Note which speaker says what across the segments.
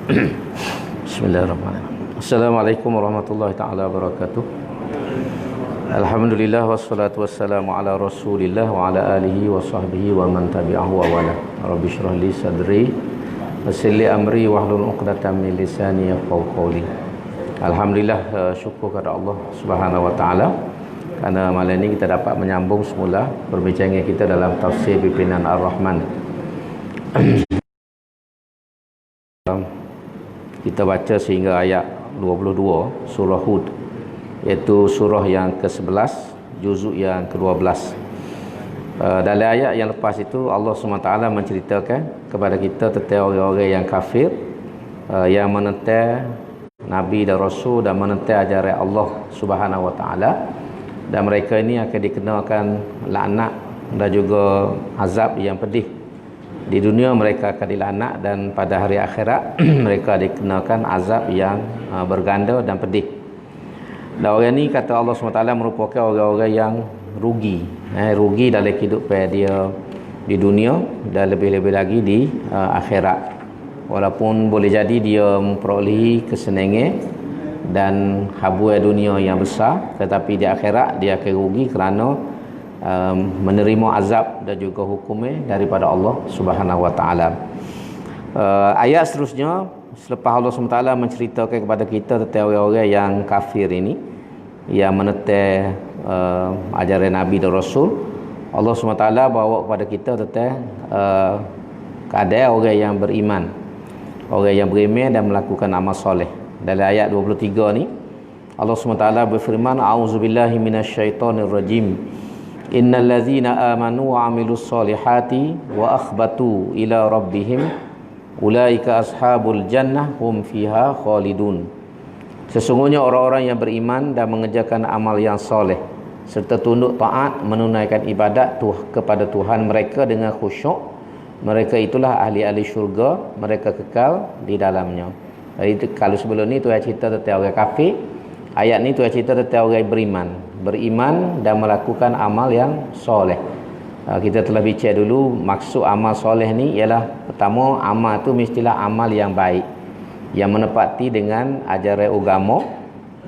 Speaker 1: Bismillahirrahmanirrahim. Assalamualaikum warahmatullahi taala wabarakatuh. Alhamdulillah wassalatu wassalamu ala Rasulillah wa ala alihi wa sahbihi wa man tabi'ahu wa wala. Rabbi shrah li sadri wa yassir li amri wahlul 'uqdatam min lisani yafqahu qawli. Alhamdulillah, syukur kepada Allah Subhanahu wa taala kerana malam ini kita dapat menyambung semula perbincangan kita dalam tafsir pimpinan Ar-Rahman. Kita baca sehingga ayat 22 surah Hud, iaitu surah yang ke-11, juzuk yang ke-12. Dalam ayat yang lepas itu Allah SWT menceritakan kepada kita tentang orang-orang yang kafir, yang menentang Nabi dan Rasul dan menentang ajaran Allah Subhanahu Wa Taala, dan mereka ini akan dikenakan laknat dan juga azab yang pedih. Di dunia mereka akan dilaknat, dan pada hari akhirat mereka dikenakan azab yang berganda dan pedih. Dan orang ni kata Allah SWT merupakan orang-orang yang rugi, rugi dalam kehidupan dia di dunia dan lebih-lebih lagi di akhirat. Walaupun boleh jadi dia memperolehi kesenangan dan habuan dunia yang besar, tetapi di akhirat dia akan rugi kerana menerima azab dan juga hukumnya daripada Allah Subhanahu Wa Taala. Ayat seterusnya, selepas Allah SWT menceritakan kepada kita tentang orang-orang yang kafir ini, yang menentang ajaran Nabi dan Rasul, Allah SWT bawa kepada kita tentang keadaan orang yang beriman, orang yang beriman dan melakukan amal soleh. Dalam ayat 23 ni Allah SWT berfirman, a'udzubillahi minasyaitonirrajim, innal ladzina amanu wa 'amilus solihati wa akhbatu ila rabbihim ulaika ashabul jannah hum fiha khalidun. Sesungguhnya orang-orang yang beriman dan mengerjakan amal yang soleh serta tunduk taat menunaikan ibadat kepada Tuhan mereka dengan khusyuk, mereka itulah ahli-ahli syurga, mereka kekal di dalamnya. Jadi kalau sebelum ni Tuhan cerita tentang orang kafir, ayat ni Tuhan cerita tentang orang beriman dan melakukan amal yang soleh. Kita telah bincang dulu maksud amal soleh ni ialah, pertama, amal tu mestilah amal yang baik, yang menepati dengan ajaran agama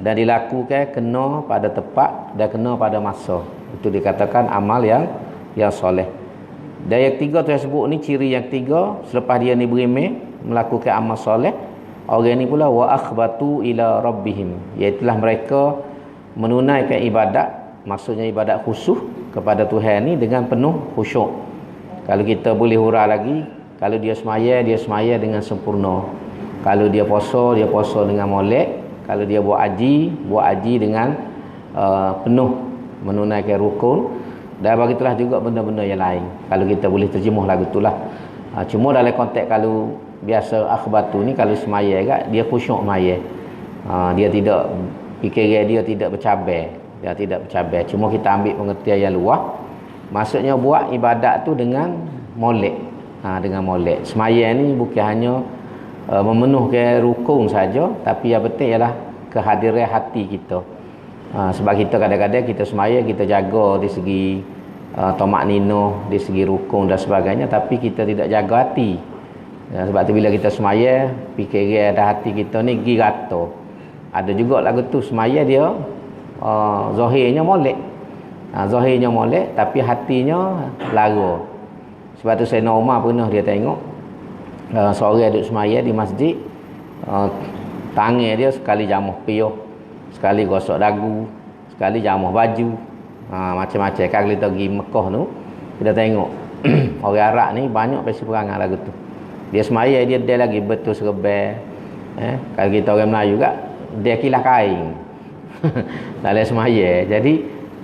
Speaker 1: dan dilakukan kena pada tepat dan kena pada masa. Itu dikatakan amal yang soleh. Dan yang ketiga tu yang sebut ni, ciri yang ketiga selepas dia ni beriman melakukan amal soleh, orang ni pula wa akhbatu ila rabbihim, iaitulah mereka menunaikan ibadat, maksudnya ibadat khusyuk kepada Tuhan ni dengan penuh khusyuk. Kalau kita boleh hurah lagi, kalau dia semaya dengan sempurna. Kalau dia puasa dengan molek. Kalau dia buat haji dengan penuh menunaikan rukun. Dan begitulah juga benda-benda yang lain, kalau kita boleh terjemuh lagu itulah. Cuma dalam konteks kalau biasa akhbatu ni, kalau semaya kat dia khusyuk semaya, dia tidak fikiran dia tidak bercabar, cuma kita ambil pengertian yang luas, maksudnya buat ibadat tu dengan molek. Dengan molek semaya ni bukan hanya memenuhkan rukun saja, tapi yang penting ialah kehadiran hati kita. Sebab kita kadang-kadang kita semaya, kita jaga di segi tamak nino, di segi rukun dan sebagainya, tapi kita tidak jaga hati. Sebab tu bila kita semaya, fikiran dan hati kita ni pergi rata. Ada juga lagu tu semaya dia zahirnya molek, zahirnya molek tapi hatinya lara. Sebab tu Sayyidina Umar pernah dia tengok seorang duduk semaya di masjid, tangan dia sekali jamuh piuh, sekali gosok dagu, sekali jamuh baju, macam-macam. Kalau kita pergi Mekah tu, kita tengok orang Arab ni banyak pesi perangai lagu tu. Dia semaya, dia lagi betul serba. Kalau kita orang Melayu kat, dia kilah kain dalam semaya. Jadi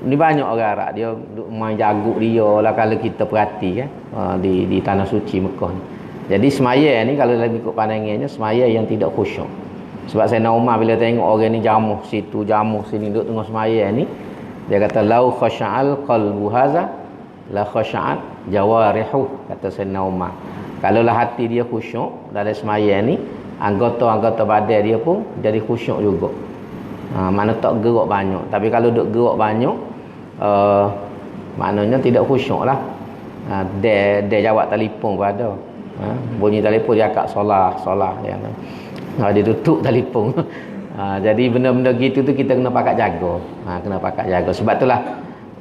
Speaker 1: ni banyak orang Arab dia main jagut dia lah, kalau kita perhati kan, di tanah suci Mekah ni. Jadi semaya ni kalau dalam ikut pandangannya, semaya yang tidak khusyuk. Sebab Sayyidina Umar bila tengok orang ni jamuh situ, jamuh sini, duduk tengah semaya ni, dia kata lau khasha'al qalbu haza la khasha'at jawarihu, kata Sayyidina Umar. Kalaulah hati dia khusyuk dalam semaya ni, anggota-anggota badan dia pun jadi khusyuk juga. Mana tak gerak banyak. Tapi kalau duk gerak banyak, maknanya tidak khusyuk lah. Dia jawab telefon pun ada. Bunyi telefon dia akak solah ya. Dia tutup telefon. Jadi benda-benda gitu tu kita kena pakat jaga. Kena pakat jaga. Sebab itulah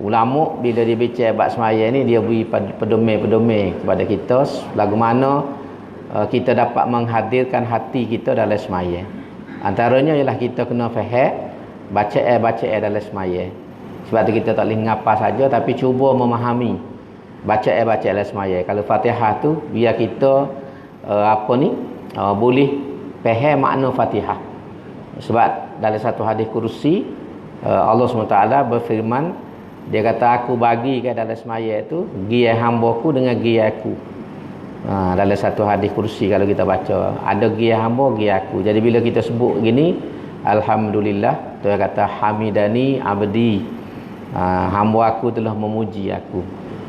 Speaker 1: ulama bila dia bincang bab semaya ni, dia beri pedoman kepada kita lagu mana kita dapat menghadirkan hati kita dalam semaya. Antaranya ialah kita kena faham baca dalam semaya. Sebab tu kita tak boleh ngapa saja, tapi cuba memahami baca dalam semaya. Kalau Fatihah tu biar kita boleh faham makna Fatihah. Sebab dalam satu hadis kursi Allah SWT berfirman, dia kata aku bagi ke dalam semaya itu gia hamba-Ku dengan gia aku. Dalam satu hadis kursi kalau kita baca ada gia hamba, gia aku. Jadi bila kita sebut gini, alhamdulillah, tu dia kata hamidani abdi, hamba aku telah memuji aku.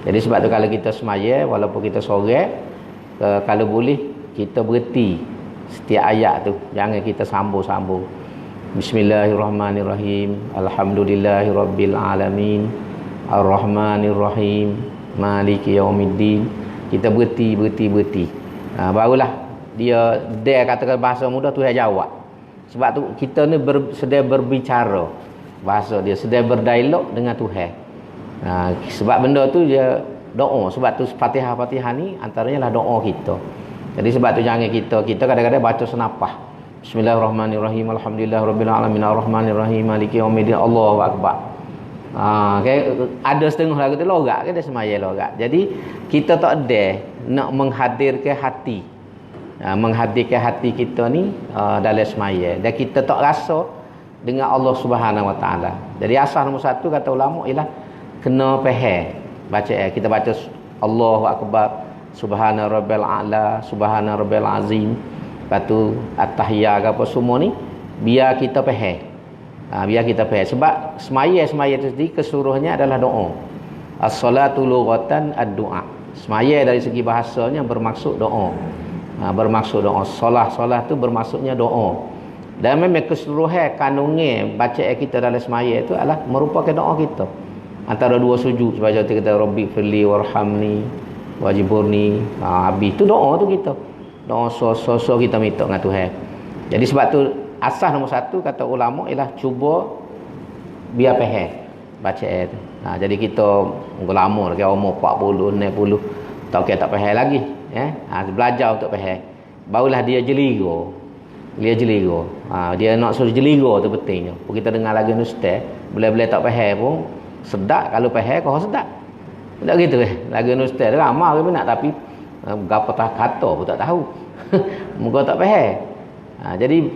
Speaker 1: Jadi sebab tu kalau kita semaya, walaupun kita sore, kalau boleh kita berhenti setiap ayat tu, jangan kita sambung-sambung. Bismillahirrahmanirrahim, alhamdulillahirabbil alamin, arrahmanirrahim, maliki yaumiddin. Kita berhenti. Barulah dia katakan bahasa mudah tu dia jawab. Sebab tu kita ni sedang berbicara, bahasa dia sedang berdialog dengan Tuhan. Sebab benda tu dia doa. Sebab tu Fatihah ni antaranya lah doa kita. Jadi sebab tu jangan kita kadang-kadang baca senapah. Bismillahirrahmanirrahim, alhamdulillahirabbil alamin, arrahmanirrahim, maliki yaumiddin, Allahu akbar. Ada setengah lagu tu lorak ke dia semaya lorak. Jadi kita tak ada nak menghadirkan hati. Menghadirkan hati kita ni dalam semaya, dan kita tak rasa dengan Allah Subhanahu Wa Taala. Jadi asas nombor satu kata ulama ialah kena faham baca. Kita baca Allahu akbar, subhana rabbil a'la, subhana rabbil azim. Lepas tu at-tahiyat ke apa semua ni biar kita faham. Biar kita faham. Sebab semaya tu sendiri keseluruhannya adalah doa. As-salatu lughatan ad-du'a. Semaya dari segi bahasanya bermaksud doa. Bermaksud doa. Solah tu bermaksudnya doa. Dan memang keseluruhan kandungnya bacaan kita dalam semaya itu adalah merupakan doa kita. Antara dua sujud sebab kita kata Rabbi firli warhamni wajiburni. Habis tu doa tu kita. Doa so kita minta dengan Tuhan. Jadi sebab tu asas nombor satu kata ulama ialah cuba biar faham bacaan tu. Jadi kita lama lagi umur 40, 60 tak faham lagi, belajar untuk faham. Barulah dia jeliga. Dia nak suruh jeliga tu pentingnya. Kita dengar lagu ustaz, bila-bila tak faham pun sedap, kalau faham kau sedap. Tak gitu lagu ustaz ramai ke nak, tapi berapa kata pun tak tahu. Muka tak faham. Jadi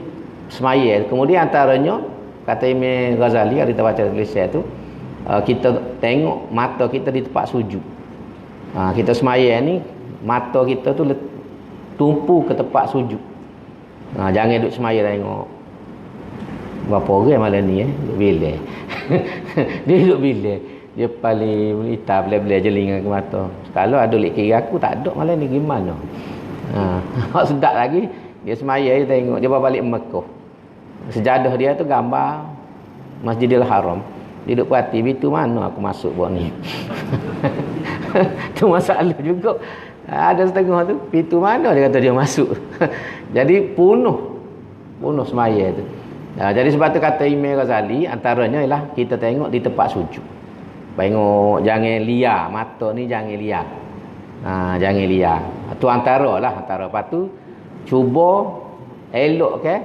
Speaker 1: semaya. Kemudian antaranya kata Imam Ghazali, kita baca tulisan tu, kita tengok mata kita di tempat sujud. Kita semaya ni mata kita tu tumpu ke tempat sujud. Jangan duduk semaya tengok berapa orang malam ni duduk bilik. Dia duduk bilik, dia paling hitam belah-belah jeling ke mata. Kalau ada lik kiri aku tak ada malam ni gimana? Sedap lagi dia semaya, dia tengok dia balik Mekah. Sejadah dia tu gambar Masjidil Haram. Dia duduk perhati, pintu mana aku masuk buat ni. Tu masalah juga. Ada setengah tu, pintu mana dia kata dia masuk. Jadi penuh semaya tu. Jadi sebab tu kata Imam Ghazali, antaranya ialah kita tengok di tempat sujud. Tengok jangan liar, mata ni jangan liar. Jangan liar. Tu antara. Lepas tu cuba elok ke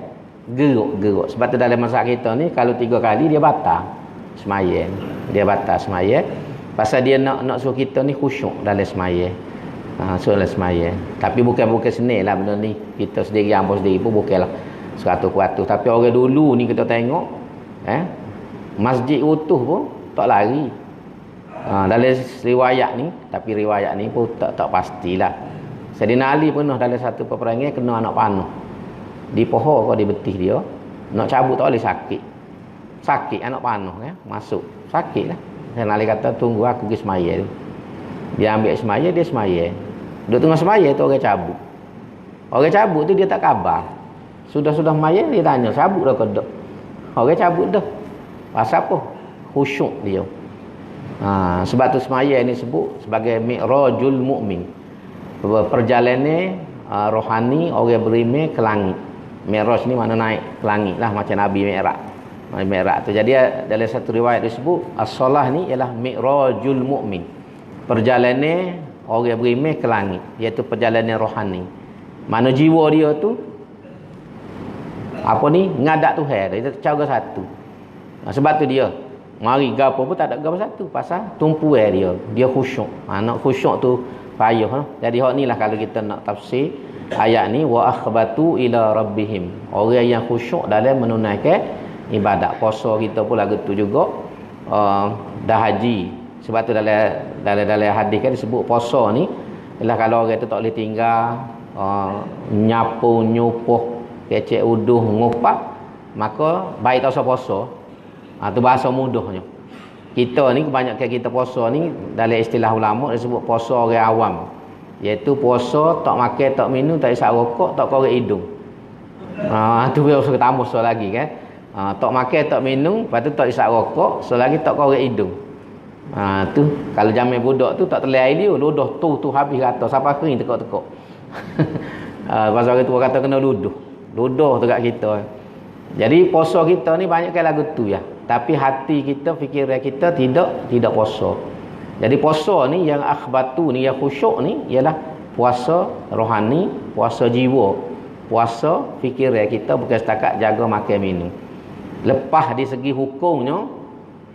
Speaker 1: geruk. Sebab tu dalam masyarakat kita ni kalau 3 kali dia batal semaya. Dia batal semaya. Pasal dia nak suruh kita ni khusyuk dalam semaya. Dalam semaya. Tapi bukan senil lah benda ni. Kita sendiri, hamba sendiri pun bukanlah 100%. Tapi orang dulu ni kita tengok masjid utuh pun tak lari. Dalam riwayat ni, tapi riwayat ni pun tak pastilah. Sayyidina Ali pernah dalam satu peperangan kena anak panah di pohon kau di betih dia, nak cabut tak boleh, sakit anak panah masuk sakit lah. Sayyidina Ali kata tunggu aku pergi semaya. Dia ambil semaya, dia semaya. Duduk tengah semaya tu orang cabut tu dia tak khabar. Sudah semaya dia tanya cabut dah ke tak? Orang cabut dah. Pasal apa? Khusyuk dia. Sebab tu semaya ni sebut sebagai mi'rajul mukmin. perjalanan rohani orang beriman ke langit. Mi'raj ni mana naik ke langit lah, macam Nabi Mi'raj. Mi'raj tu jadi dalam satu riwayat disebut as-solah ni ialah mi'rajul mu'min, perjalanan orang beriman ke langit, iaitu perjalanan rohani. Mana jiwa dia tu apa ni ngadak Tuhan dia cara satu. Sebab tu dia mari gapo pun tak ada gapo satu, pasal tumpuan dia khusyuk. Nak khusyuk tu payah lah. Jadi hak ni lah kalau kita nak tafsir ayat ni, wa akhbatu ila rabbihim, orang yang khusyuk dalam menunaikan ibadat. Puasa kita pun lagu tu juga dah haji. Sebab tu dalam hadis kan disebut puasa ni ialah kalau orang tu tak boleh tinggal nyapu nyupuh kecek uduh ngupak, maka baik tak usah puasa. Tu bahasa mudahnya. Kita ni kebanyakan kita puasa ni dalam istilah ulama disebut puasa orang awam, iaitu puasa tak makan tak minum tak isap rokok tak korek hidung. Tu dia usah tambah so lagi kan. Tak makan tak minum, lepas tu tak isap rokok, so lagi tak korek hidung. Tu kalau zaman budak tu tak terlai dia ludah tu habis rata sampai kering tekuk-tekuk. Pasal orang tua kata kena ludah dekat kita. Jadi puasa kita ni banyak kan lagu tu ya, tapi hati kita, fikiran kita tidak puasa. Jadi puasa ni yang akhbatu ni, yang khusyuk ni ialah puasa rohani, puasa jiwa, puasa fikiran kita, bukan setakat jaga makan minum. Lepas di segi hukumnya,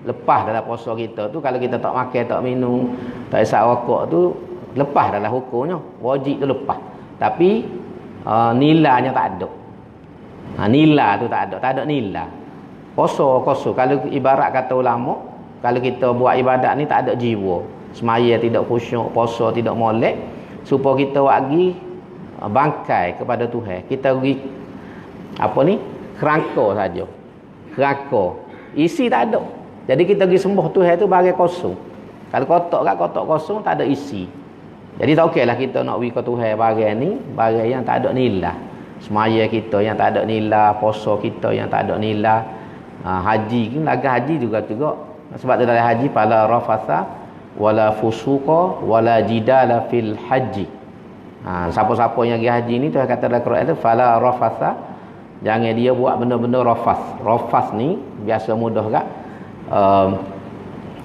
Speaker 1: lepas dalam puasa kita tu kalau kita tak makan tak minum tak isap rokok tu lepas dalam hukumnya, wajib tu lepas. Tapi nilainya tak ada. Nilai tu tak ada nilai. Puasa kosong. Kalau ibarat kata ulama, kalau kita buat ibadat ni tak ada jiwa, semaya tidak khusyuk, puasa tidak molek, supaya kita bagi bangkai kepada Tuhan, kita bagi apa ni kerangka saja, kerangka isi tak ada. Jadi kita pergi sembah Tuhan tu bagi kosong. Kalau kotak kosong tak ada isi. Jadi tak okeylah kita nak pergi ke Tuhan bagi ni, bagi yang tak ada nilai. Semaya kita yang tak ada nilai, puasa kita yang tak ada nilai, haji laga haji juga. Sebab tu dalam haji fala rafasa wala fusuqa wala jidala fil haji. Siapa-siapa yang pergi haji ni tu kata dalam Quran tu fala rafasa, jangan dia buat benda-benda rafas. Rafas ni biasa mudah kan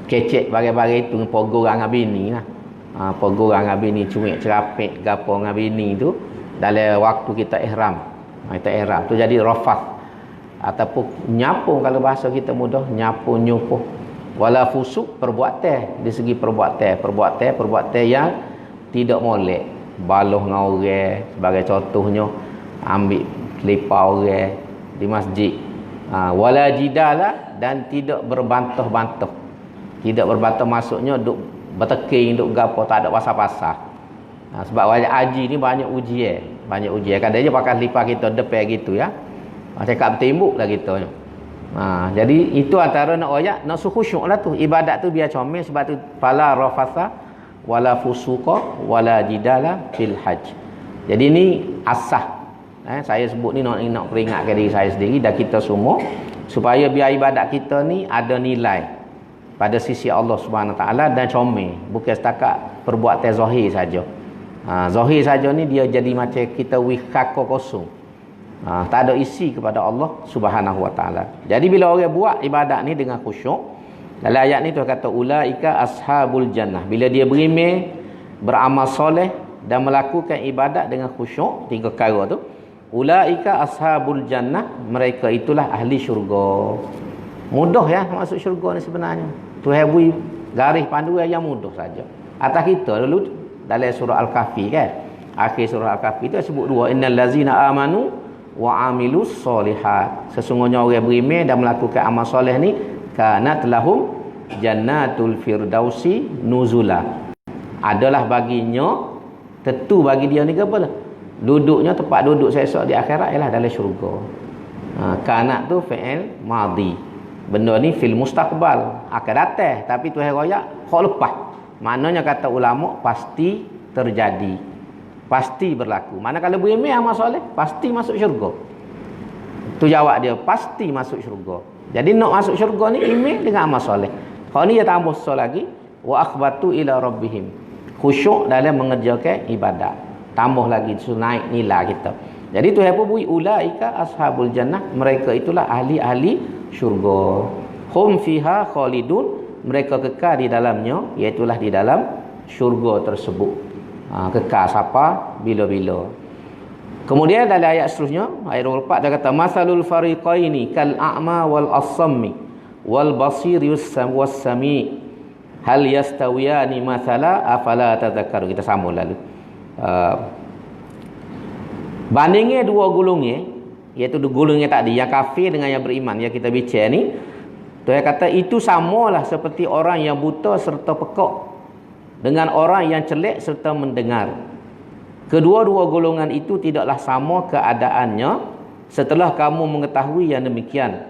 Speaker 1: kecek bagai-bagai itu pogo dengan bini lah. Pogo dengan bini, cuik cerapik gapo dengan bini tu dalam waktu kita ihram. Kita ihram tu jadi rafas, ataupun nyapu kalau bahasa kita mudah, nyapu nyupuh. Wala fusuk, perbuatan, di segi perbuatan yang tidak molek, baloh dengan orang sebagai contohnya, ambil selipar orang di masjid. Wala jidala, dan tidak berbantah-bantah. Tidak berbantah maksudnya duk berteking, duk gapo, tak ada pasal-pasal. Sebab wajib haji ni banyak ujian. Kadang dia pakai selipar kita depan gitu ya, cakap bertembuk lah kita. Jadi itu antara nak royak, nak khusyuk lah tu. Ibadat tu biar comel. Sebab tu fala rafasa wala fusuqa wala jidala fil hajj. Jadi ni asah. Saya sebut ni nak peringatkan diri saya sendiri dan kita semua, supaya biar ibadat kita ni ada nilai pada sisi Allah Subhanahu Taala dan comel, bukan setakat perbuatan zahir saja. Zahir saja ni dia jadi macam kita wikako kosong. Tak ada isi kepada Allah Subhanahu Wa Taala. Jadi bila orang buat ibadat ni dengan khusyuk, dalam ayat ni tu kata ulaika ashabul jannah. Bila dia beriman, beramal soleh dan melakukan ibadat dengan khusyuk, tiga perkara tu, ulaika ashabul jannah, mereka itulah ahli syurga. Mudah ya masuk syurga ni sebenarnya. Tuhan beri garis panduan yang mudah saja. Atas kita dulu dalam surah Al-Kahfi kan. Akhir surah Al-Kahfi tu sebut dua, innal ladzina amanu wa amilus solihat. Sesungguhnya orang beriman dan melakukan amal soleh ni kanat lahum jannatul firdausi nuzula. Adalah baginya, tentu bagi dia ni ke apa lah? Duduknya, tempat duduk esok di akhirat ialah dalam syurga. Kanat tu fi'il madhi. Benda ni fil mustaqbal, akan datang, tapi Tuhan royak hak lepas. Maknanya kata ulama pasti terjadi, pasti berlaku. Mana kalau beriman amal soleh pasti masuk syurga. Tu jawab dia, pasti masuk syurga. Jadi nak masuk syurga ni iman dengan amal soleh. Kalau ni dia tambah sesuatu lagi, wa akhbatu ila rabbihim. khusyuk dalam mengerjakan ibadat. Tambah lagi naik nilai kita. Jadi Tuhan pun beri ulaika ashabul jannah, mereka itulah ahli-ahli syurga. Hum fiha khalidun, mereka kekal di dalamnya, iaitu di dalam syurga tersebut. Kekal siapa? Bila-bila. Kemudian dalam ayat seterusnya, ayat 24 dia kata masalul fariqaini kal a'ma wal asammi wal basir was sami hal yastawiyani mathala afala tadhakkaru. Kita sambung lalu. Bandingnya dua golongnya, iaitu dua golongnya tadi, yang kafir dengan yang beriman yang kita bicara ni, Tuhan kata itu samalah seperti orang yang buta serta pekak dengan orang yang celak serta mendengar. Kedua-dua golongan itu tidaklah sama keadaannya setelah kamu mengetahui yang demikian.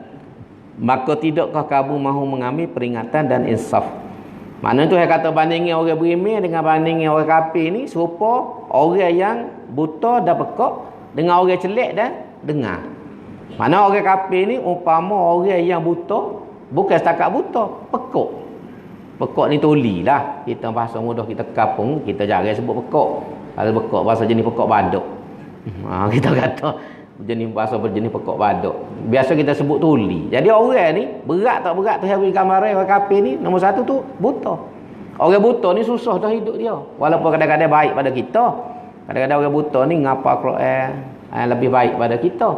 Speaker 1: Maka tidakkah kamu mahu mengambil peringatan dan insaf? Maknanya Tuhan kata bandingnya orang beriman dengan bandingnya orang kafir ni serupa orang yang buta dan pekak dengan orang celak dan dengar. Mana orang kafir ni umpama orang yang buta, bukan setakat buta, pekak. Pekak ni tuli lah. Kita bahasa mudah kita kapung, kita jarang sebut pekak. Kalau pekak bahasa jenis pekak baduk. Kita kata jenis bahasa berjenis pekak baduk. Biasa kita sebut tuli. Jadi orang ni berat tak berat tu hari gambaran orang kafir ni nombor satu tu buta. Orang buta ni susah dah hidup dia. Walaupun kadang-kadang baik pada kita. Kadang-kadang orang buta ni ngapa Quran lebih baik pada kita.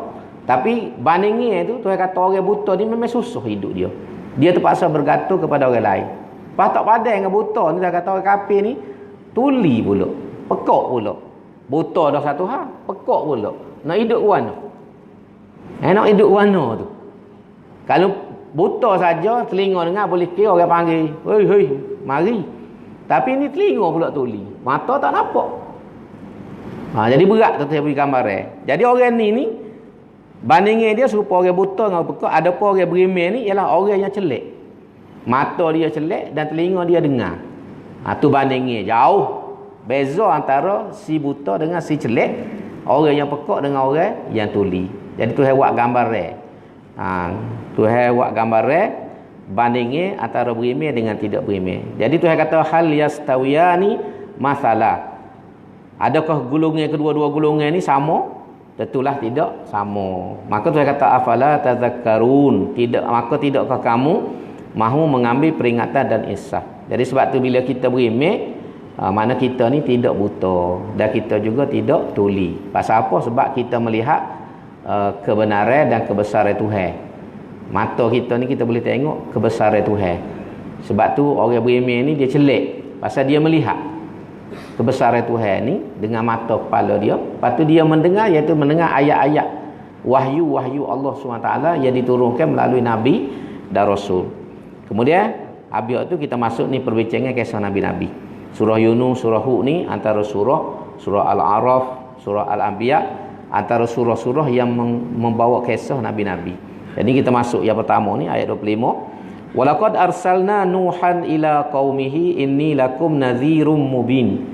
Speaker 1: Tapi bandingnya tu Tuhan kata orang buta ni memang susah hidup dia. Dia terpaksa bergantung kepada orang lain. Pas tak padan dengan buta ni, Tuhan kata orang kafir ni tuli pula, pekak pula. Buta dah satu hal, pekak pula. Nak hidup warna. Nak hidup warna tu. Kalau buta saja telinga dengar boleh kira orang panggil, "Hei hei, mari." Tapi ni telinga pula tuli. Mata tak nampak. Jadi berat tu beri gambaran. Jadi orang ni bandingnya dia serupa orang buta dengan orang pekak. Ada pun orang beriman ni ialah orang yang celak. Mata dia celak dan telinga dia dengar. Tu bandingnya jauh. Beza antara si buta dengan si celak, orang yang pekak dengan orang yang tuli. Jadi Tuhan buat gambaran. Tuhan buat gambaran bandingnya antara beriman dengan tidak beriman. Jadi Tuhan kata hal yastawiyani masalah. Adakah golongan kedua-dua golongan ni sama? Tentulah tidak sama. Maka Tuhan kata afala tazakkarun, tidak, maka tidakkah kamu mahu mengambil peringatan dan insaf. Jadi sebab tu bila kita beriman, mana kita ni tidak buta dan kita juga tidak tuli. Pasal apa? Sebab kita melihat kebenaran dan kebesaran Tuhan. Mata kita ni kita boleh tengok kebesaran Tuhan. Sebab tu orang beriman ni dia celak pasal dia melihat kebesaran Tuhan ni dengan mata kepala dia. Lepas tu dia mendengar, iaitu mendengar ayat-ayat wahyu-wahyu Allah SWT yang diturunkan melalui Nabi dan Rasul. Kemudian habis tu kita masuk ni perbincangan kisah Nabi-Nabi. Surah Yunus, surah Hud ni antara surah Al-A'raf, surah Al-Anbiya, antara surah-surah yang membawa kisah Nabi-Nabi. Jadi kita masuk yang pertama ni ayat 25. Walaqad arsalna Nuhan ila qaumihi inni lakum nadhirum mubin.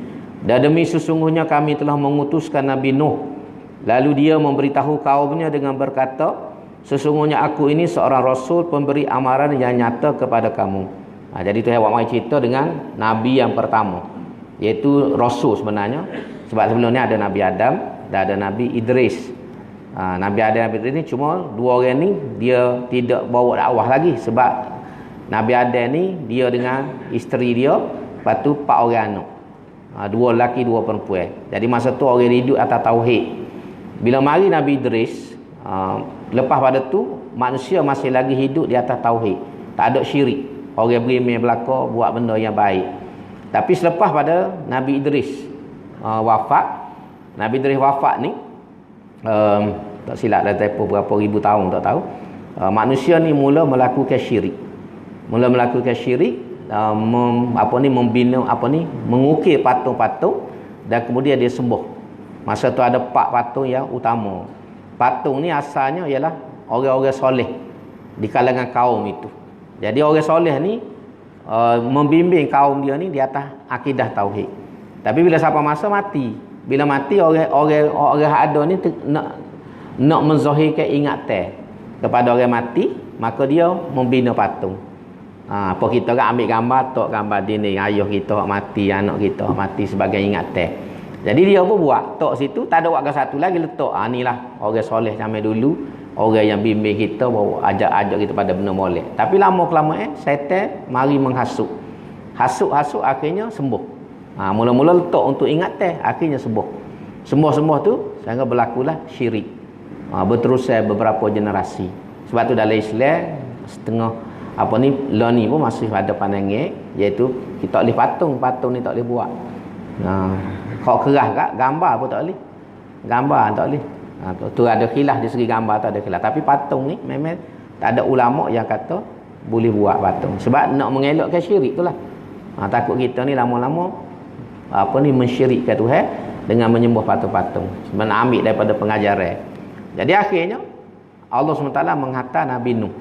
Speaker 1: Dan demi sesungguhnya kami telah mengutuskan Nabi Nuh, lalu dia memberitahu kaumnya dengan berkata, sesungguhnya aku ini seorang rasul pemberi amaran yang nyata kepada kamu. Jadi Tuhan buat mai cerita dengan Nabi yang pertama, iaitu rasul sebenarnya. Sebab sebelum ni ada Nabi Adam dan ada Nabi Idris. Nabi Adam dan Nabi Idris ni cuma dua orang ni dia tidak bawa dakwah lagi. Sebab Nabi Adam ni dia dengan isteri dia, lepas tu 4 orang anak. 2 lelaki 2 perempuan. Jadi masa tu orang hidup atas tauhid. Bila mari Nabi Idris, lepas pada tu manusia masih lagi hidup di atas tauhid. Tak ada syirik. Orang beriman belaka buat benda yang baik. Tapi selepas pada Nabi Idris wafat, Nabi Idris wafat ni tak silap dah tempoh berapa ribu tahun tak tahu. Manusia ni mula melakukan syirik. Membina mengukir patung-patung dan kemudian dia sembuh. Masa tu ada 4 patung yang utama. Patung ni asalnya ialah orang-orang soleh di kalangan kaum itu. Jadi orang soleh ni membimbing kaum dia ni di atas akidah tauhid. Tapi bila siapa masa mati, bila mati orang ada ni nak menzahirkan ingatan kepada orang mati, maka dia membina patung. Apa kita kan ambil gambar tok gambar dini ayah kita hak mati, anak kita hak mati sebagai ingatan. Jadi dia apa buat? Tok situ tak ada waktu satu lagi letak. Inilah orang soleh zaman dulu, orang yang bimbing kita bawa ajak-ajak kita pada benda molek. Tapi lama kelamaan syaitan mari menghasut. Hasut akhirnya sembuh. Mula-mula letak untuk ingatan, akhirnya sembuh. Sembuh tu sehingga berlakulah syirik. Berterusan beberapa generasi. Sebab tu dalam Islam setengah apa ni lah ni pun masih ada pandangan iaitu kita tak boleh patung ni tak boleh buat. Kau keras kat gambar pun tak boleh. Gambar tak boleh. Tu ada khilaf di segi gambar tak ada khilaf. Tapi patung ni memang tak ada ulama yang kata boleh buat patung. Sebab nak mengelakkan syirik itulah. Takut kita ni lama-lama apa ni mensyirikkan Tuhan dengan menyembah patung-patung. Sebenarnya ambil daripada pengajaran. Jadi akhirnya Allah SWT menghantar Nabi Nuh.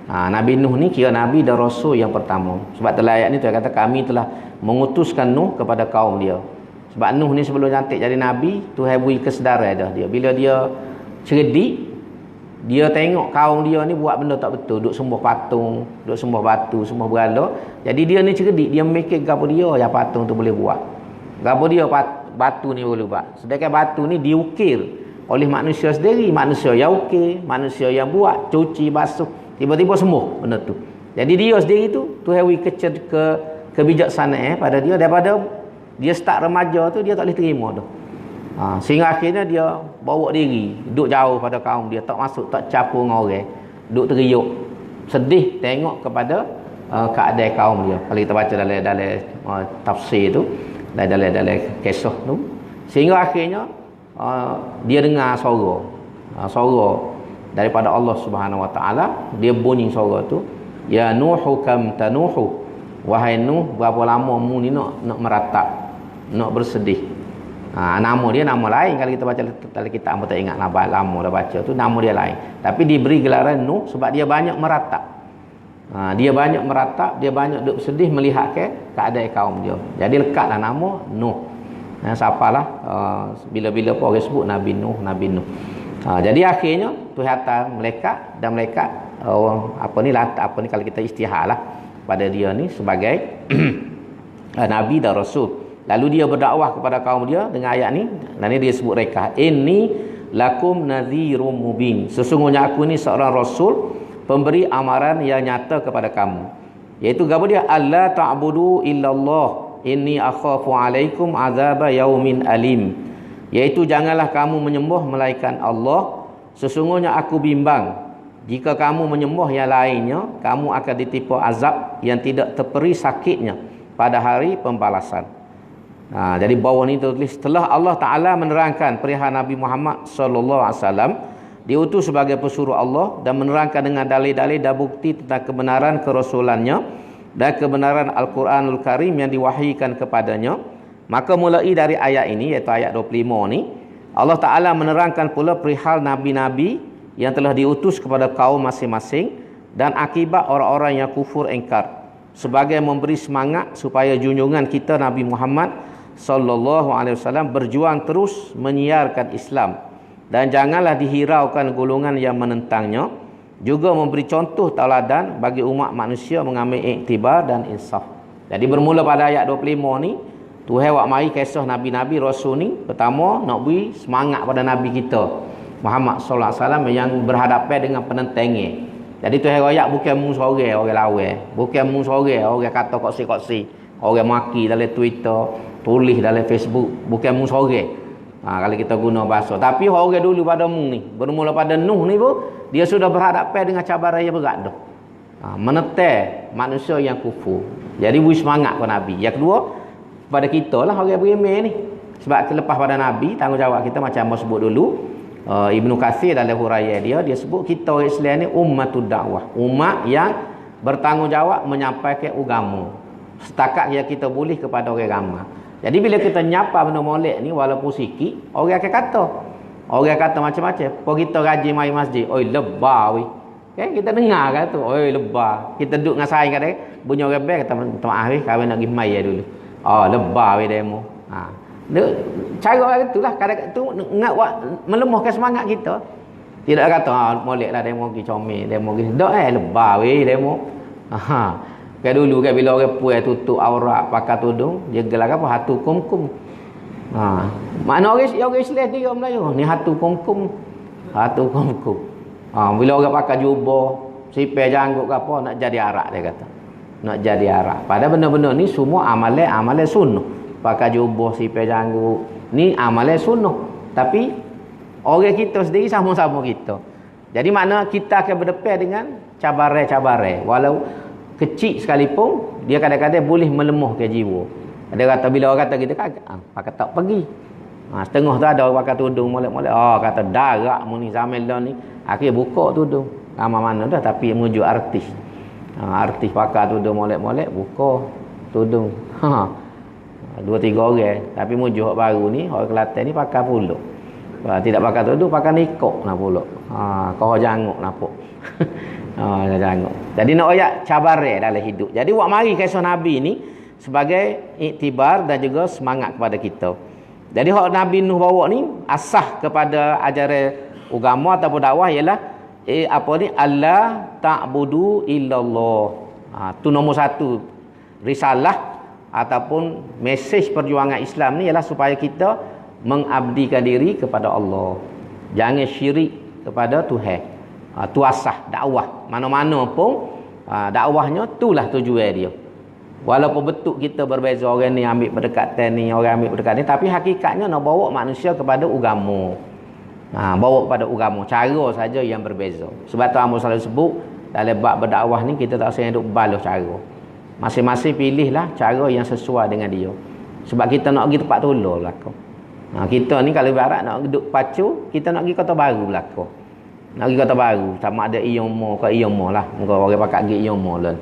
Speaker 1: Nabi Nuh ni kira Nabi dan Rasul yang pertama. Sebab dalam ayat ni Tuhan kata kami telah mengutuskan Nuh kepada kaum dia. Sebab Nuh ni sebelum cantik jadi Nabi, Tuhan beri kesedaran dah dia. Bila dia cerdik, dia tengok kaum dia ni buat benda tak betul. Duk sembah patung, duk sembah batu, sembah berhala. Jadi dia ni cerdik, dia mikir gapo dia yang patung tu boleh buat. Gapo dia batu ni boleh buat. Sedangkan batu ni diukir oleh manusia sendiri. Manusia yang ukir, manusia yang buat, cuci, basuh. Tiba-tiba sembuh benda tu. Jadi dia sendiri tu Tuhan beri kebijaksanaan pada dia daripada dia start remaja tu dia tak boleh terima tu. Sehingga akhirnya dia bawa diri duduk jauh pada kaum dia, tak masuk, tak campur dengan orang, duduk teriuk sedih tengok kepada keadaan kaum dia. Kalau kita baca dalam tafsir tu, dalam kisah tu, sehingga akhirnya dia dengar suara daripada Allah Subhanahu Wa Taala. Dia bunyi suara tu, ya Nuhu kam tanuhu, wahai Nuh berapa lama mu ni nak meratap, nak bersedih. Nama dia nama lain. Kalau kita baca dalam kitab apa tak ingat lama dah baca tu, nama dia lain. Tapi diberi gelaran Nuh sebab dia banyak meratap. Dia banyak meratap, dia banyak duk sedih melihat keadaan kaum dia. Jadi lekatlah nama Nuh. Siapalah bila-bila pun orang sebut Nabi Nuh, Nabi Nuh. Jadi akhirnya Tuhan hantar malaikat, dan malaikat kalau kita istiharlah pada dia ni sebagai Nabi dan Rasul. Lalu dia berdakwah kepada kaum dia dengan ayat ni. Dan ni dia sebut rekah, inni lakum nadhirum mubin, sesungguhnya aku ni seorang Rasul, pemberi amaran yang nyata kepada kamu. Iaitu apa dia? Allah ta'budu illallah inni akhafu alaikum azaba yaumin alim. Iaitu janganlah kamu menyembah melainkan Allah, sesungguhnya aku bimbang jika kamu menyembah yang lainnya, kamu akan ditimpa azab yang tidak terperi sakitnya pada hari pembalasan. Jadi bawah ni tertulis, setelah Allah Ta'ala menerangkan perihal Nabi Muhammad SAW diutus sebagai pesuruh Allah dan menerangkan dengan dalil-dalil dan bukti tentang kebenaran kerasulannya dan kebenaran Al-Quranul Karim yang diwahyukan kepadanya, maka mulai dari ayat ini, iaitu ayat 25 ni, Allah Ta'ala menerangkan pula perihal Nabi-Nabi yang telah diutus kepada kaum masing-masing dan akibat orang-orang yang kufur engkar, sebagai memberi semangat supaya junjungan kita Nabi Muhammad sallallahu alaihi wasallam berjuang terus menyiarkan Islam dan janganlah dihiraukan golongan yang menentangnya, juga memberi contoh tauladan bagi umat manusia mengambil iktibar dan insaf. Jadi bermula pada ayat 25 ni, Tuhan wak mari kisah nabi-nabi rasul ni. Pertama nak beri semangat pada nabi kita Muhammad sallallahu alaihi wasallam yang berhadapan dengan penentangnya. Jadi Tuhan royak bukan mu seorang orang lawan, bukan mu seorang orang kata koksi-koksi, orang maki dalam Twitter, tulis dalam Facebook, bukan mu seorang. Kalau kita guna bahasa. Tapi orang dulu pada mu ni, bermula pada Nuh ni pun, dia sudah berhadapan dengan cabaran yang berat dah. Menentang manusia yang kufur. Jadi beri semangat kepada Nabi. Yang kedua, pada kita lah orang beriman ni. Sebab selepas pada Nabi, tanggungjawab kita macam Amos sebut dulu, Ibnu Katsir dalam huraian dia sebut kita orang Islam ni ummatud dakwah, umat yang bertanggungjawab menyampaikan agama setakat yang kita boleh kepada orang ramai. Jadi bila kita nyapa benda molek ni walaupun sikit, orang akan kata macam-macam. Apa kita rajin mai masjid, oi lebah weh. Kan kita dengar kan tu, oi lebah. Kita duduk dengan saing kat dia, bunyi orang bel kata maaf weh, kawin nak pergi mai dulu. Lebah weh demo. Cara itulah kadang tu nak melemahkan semangat kita. Tidak kata molek lah demo pergi comel, demo pergi dak lebah weh demo. Kan dulu kan bila orang puai tutup aurat pakai tudung, dia gelar apa? Hatu kumkum. Mana orang Islam ni orang Melayu ni hatu kumkum. Hatu kumkum. Bila orang pakai jubah, sipir janggut ke apa nak jadi arak dia kata. Nak jadi arak. Padahal benda-benda ni semua amalan sunnah. Pakai jubah, sipir janggut, ni amalan sunnah. Tapi orang kita sendiri sama-sama kita. Jadi makna kita akan berdepan dengan cabaran-cabaran. Walau kecil sekalipun, dia kadang-kadang boleh melemahkan jiwa. Ada kata bila orang kata kita pakai tak pergi. Setengah tu ada orang pakai tudung molek-molek. Kata darak mu ni zaman dah ni. Akhir buka tudung. Mana dah tapi menuju artis. Artis pakai tudung molek-molek, buka tudung. 2-3 orang. Tapi menuju orang baru ni, orang Kelantan ni pakai pula. Tidak pakai tudung, pakai nikok nak pula. Kau janguk nampak. Janguk. Jadi nak ayat cabaran dalam hidup. Jadi wak mari kisah Nabi ni sebagai iktibar dan juga semangat kepada kita. Jadi hak Nabi Nuh bawa ni asah kepada ajaran agama ataupun dakwah ialah Allah ta'budu illallah. Tu nombor satu risalah ataupun mesej perjuangan Islam ni ialah supaya kita mengabdikan diri kepada Allah. Jangan syirik kepada Tuhan. Tu asah dakwah. Mana-mana pun dakwahnya itulah tujuan dia. Walaupun bentuk kita berbeza, orang ni ambil pendekatan ni, orang ambil pendekatan ni, tapi hakikatnya nak bawa manusia kepada agama. Bawa kepada agama, cara saja yang berbeza. Sebab tu Amos selalu sebut dalam bab berdakwah ni kita tak usah duk balas cara. Masing-masing pilihlah cara yang sesuai dengan dia. Sebab kita nak pergi tempat tolong belaka. Kita ni kalau barat nak duduk pacu, kita nak pergi kota baru belaka. Nak pergi kota baru, sama ada Iyomo ke Iyomo lah. Muka orang pakai pergi Iyomo lah.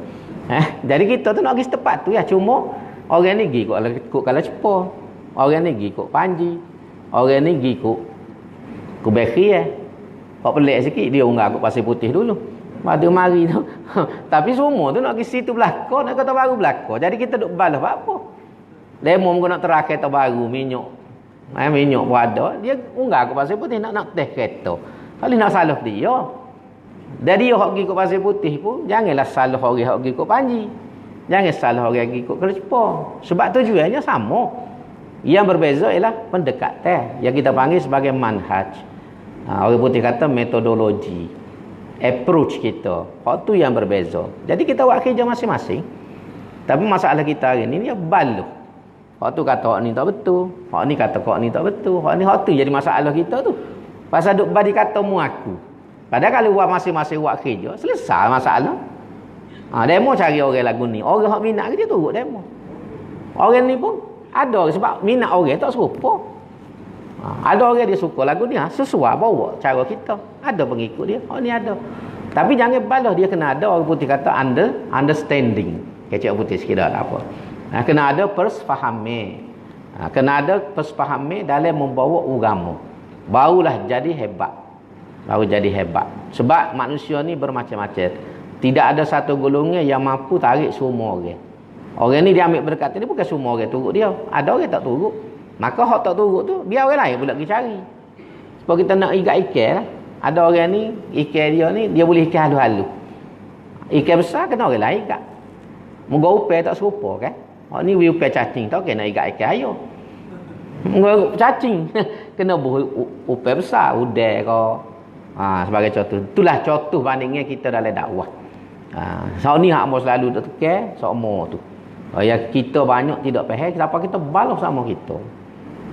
Speaker 1: Jadi kita tu nak pergi setempat tu ya. Cuma orang ni pergi kok kalau cepat. Orang ni pergi kok Panji. Orang ni pergi kok Bekhi Kok pelik sikit dia unggah kok Pasir Putih dulu. Pada mari tu. Tapi semua tu nak pergi situ belaka, nak kota baru belaka. Jadi kita duk balas apa? Lemon pun nak terakhir kota baru minyak. Minyak pun ada. Dia unggah kok Pasir Putih nak teh kereta. Kali nak salah dia. Jadi orang pergi ke Pasir Putih pun janganlah salah orang pergi ke Panji. Jangan salah orang pergi ke Kelecpa. Sebab tujuannya sama. Yang berbeza ialah pendekatan yang kita panggil sebagai manhaj. Orang putih kata metodologi. Approach kita. Hak tu yang berbeza. Jadi kita buat kerja masing-masing. Tapi masalah kita hari ni dia baluh. Hak tu kata hak ni tak betul. Hak ni kata hak ni tak betul. Hak tu jadi masalah kita tu. Pasal duk bagi kata mu aku. Padahal kalau buat masing-masing buat kerja, selesai masalah. Demo cari orang lagu ni. Orang hak minat dia turut demo. Orang ni pun ada sebab minat orang tak serupa. Ada orang dia suka lagu ni, sesuai bawa cara kita. Ada pengikut dia. Oh ni ada. Tapi jangan balas dia kena ada orang putih kata understanding. Kecik putih sikit dah apa. Kena ada persfahaman. Kena ada persfahaman dalam membawa agama. Barulah jadi hebat. Baru jadi hebat. Sebab manusia ni bermacam-macam. Tidak ada satu golongan yang mampu tarik semua orang. Orang ni dia ambil berkat ni bukan semua orang turut dia. Ada orang tak turut. Maka hak tak turut tu biar orang lain pula pergi cari. Sebab kita nak ikat ikan lah. Ada orang ni ikan dia ni dia boleh ikan halus-halus. Ikan besar kena orang lain ikat. Moga upaya tak serupa kan. Hak ni upaya cacing tak kena ikat ikan ayo. Moga cacing kena upaya besar udai ke. Sebagai contoh. Itulah contoh bandingnya kita dalam dakwah. So ni hak mau selalu tekan sokmo tu. Yang kita banyak tidak faham, kenapa kita balas sama kita.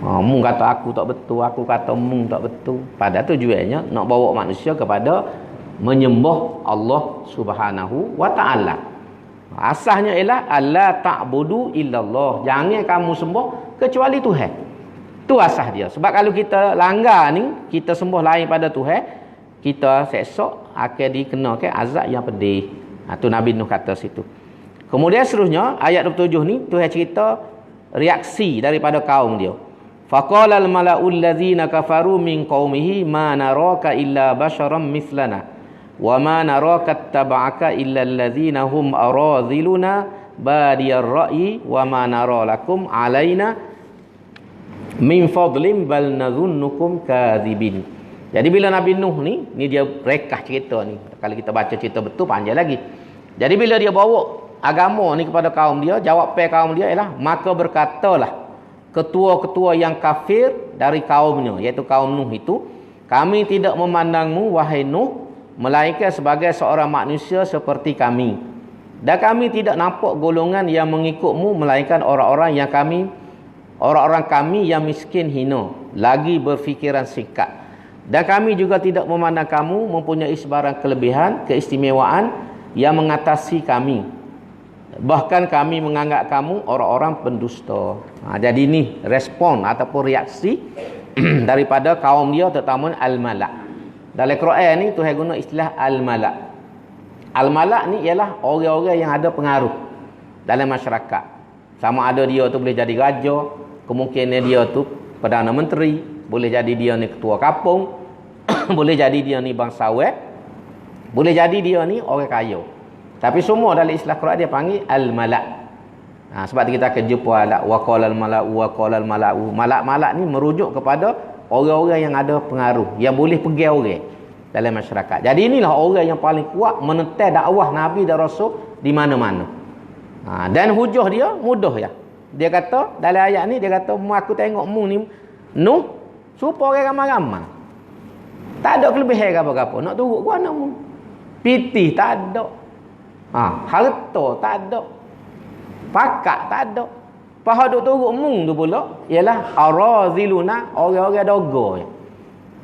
Speaker 1: Mung kata aku tak betul, aku kata mung tak betul. Padahal tujuannya nak bawa manusia kepada menyembah Allah Subhanahu wa taala. Asasnya ialah Allah ta'budu illallah. Jangan kamu sembah kecuali Tuhan. Tu asas dia. Sebab kalau kita langgar ni, kita sembah lain pada Tuhan, kita esok akan dikenakan azab yang pedih. Tu Nabi Nuh kata situ. Kemudian seterusnya ayat 27 ni Tuhan cerita reaksi daripada kaum dia. Faqala al-mala'ul ladzina kafaru min qaumihi ma naraka illa basharam mithlana wa ma naraka ittaba'aka illa alladzina hum aradhiluna badiyar ra'yi wa ma nara lakum alaina min fadlin bal nadhunnukum kadzibin. Jadi bila Nabi Nuh ni dia rekah cerita ni. Kalau kita baca cerita betul panjang lagi. Jadi bila dia bawa agama ni kepada kaum dia, jawab kaum dia ialah, maka berkatalah ketua-ketua yang kafir dari kaumnya, iaitu kaum Nuh itu, kami tidak memandangmu wahai Nuh melainkan sebagai seorang manusia seperti kami, dan kami tidak nampak golongan yang mengikutmu melainkan orang-orang kami yang miskin hina, lagi berfikiran singkat. Dan kami juga tidak memandang kamu mempunyai sebarang kelebihan, keistimewaan yang mengatasi kami. Bahkan kami menganggap kamu orang-orang pendusta. Jadi ini respon ataupun reaksi daripada kaum dia, terutama al-malak. Dalam Quran ni Tuhan guna istilah al-malak. Al-malak ni ialah orang-orang yang ada pengaruh dalam masyarakat. Sama ada dia tu boleh jadi raja, kemungkinan dia tu Perdana Menteri, boleh jadi dia ni ketua kampung, boleh jadi dia ni bangsawan, boleh jadi dia ni orang kaya. Tapi semua dalam istilah Quran dia panggil al-malak. Sebab kita akan jumpa waqalal mala'u waqalal mala'u. Malak-malak ni merujuk kepada orang-orang yang ada pengaruh, yang boleh pergi orang dalam masyarakat. Jadi inilah orang yang paling kuat menentang dakwah Nabi dan Rasul di mana-mana. Dan hujah dia mudah ya. Dia kata dalam ayat ni, dia kata, aku tengok mu ni Nuh supaya orang ramai-ramai. Tak ada kelebihan apa-apa. Nak turut ke mana mu? Pitih tak ada. Harta tak ada. Pakat tak ada. Paha duk turut mung tu pula ialah araziluna, orang-orang dogo.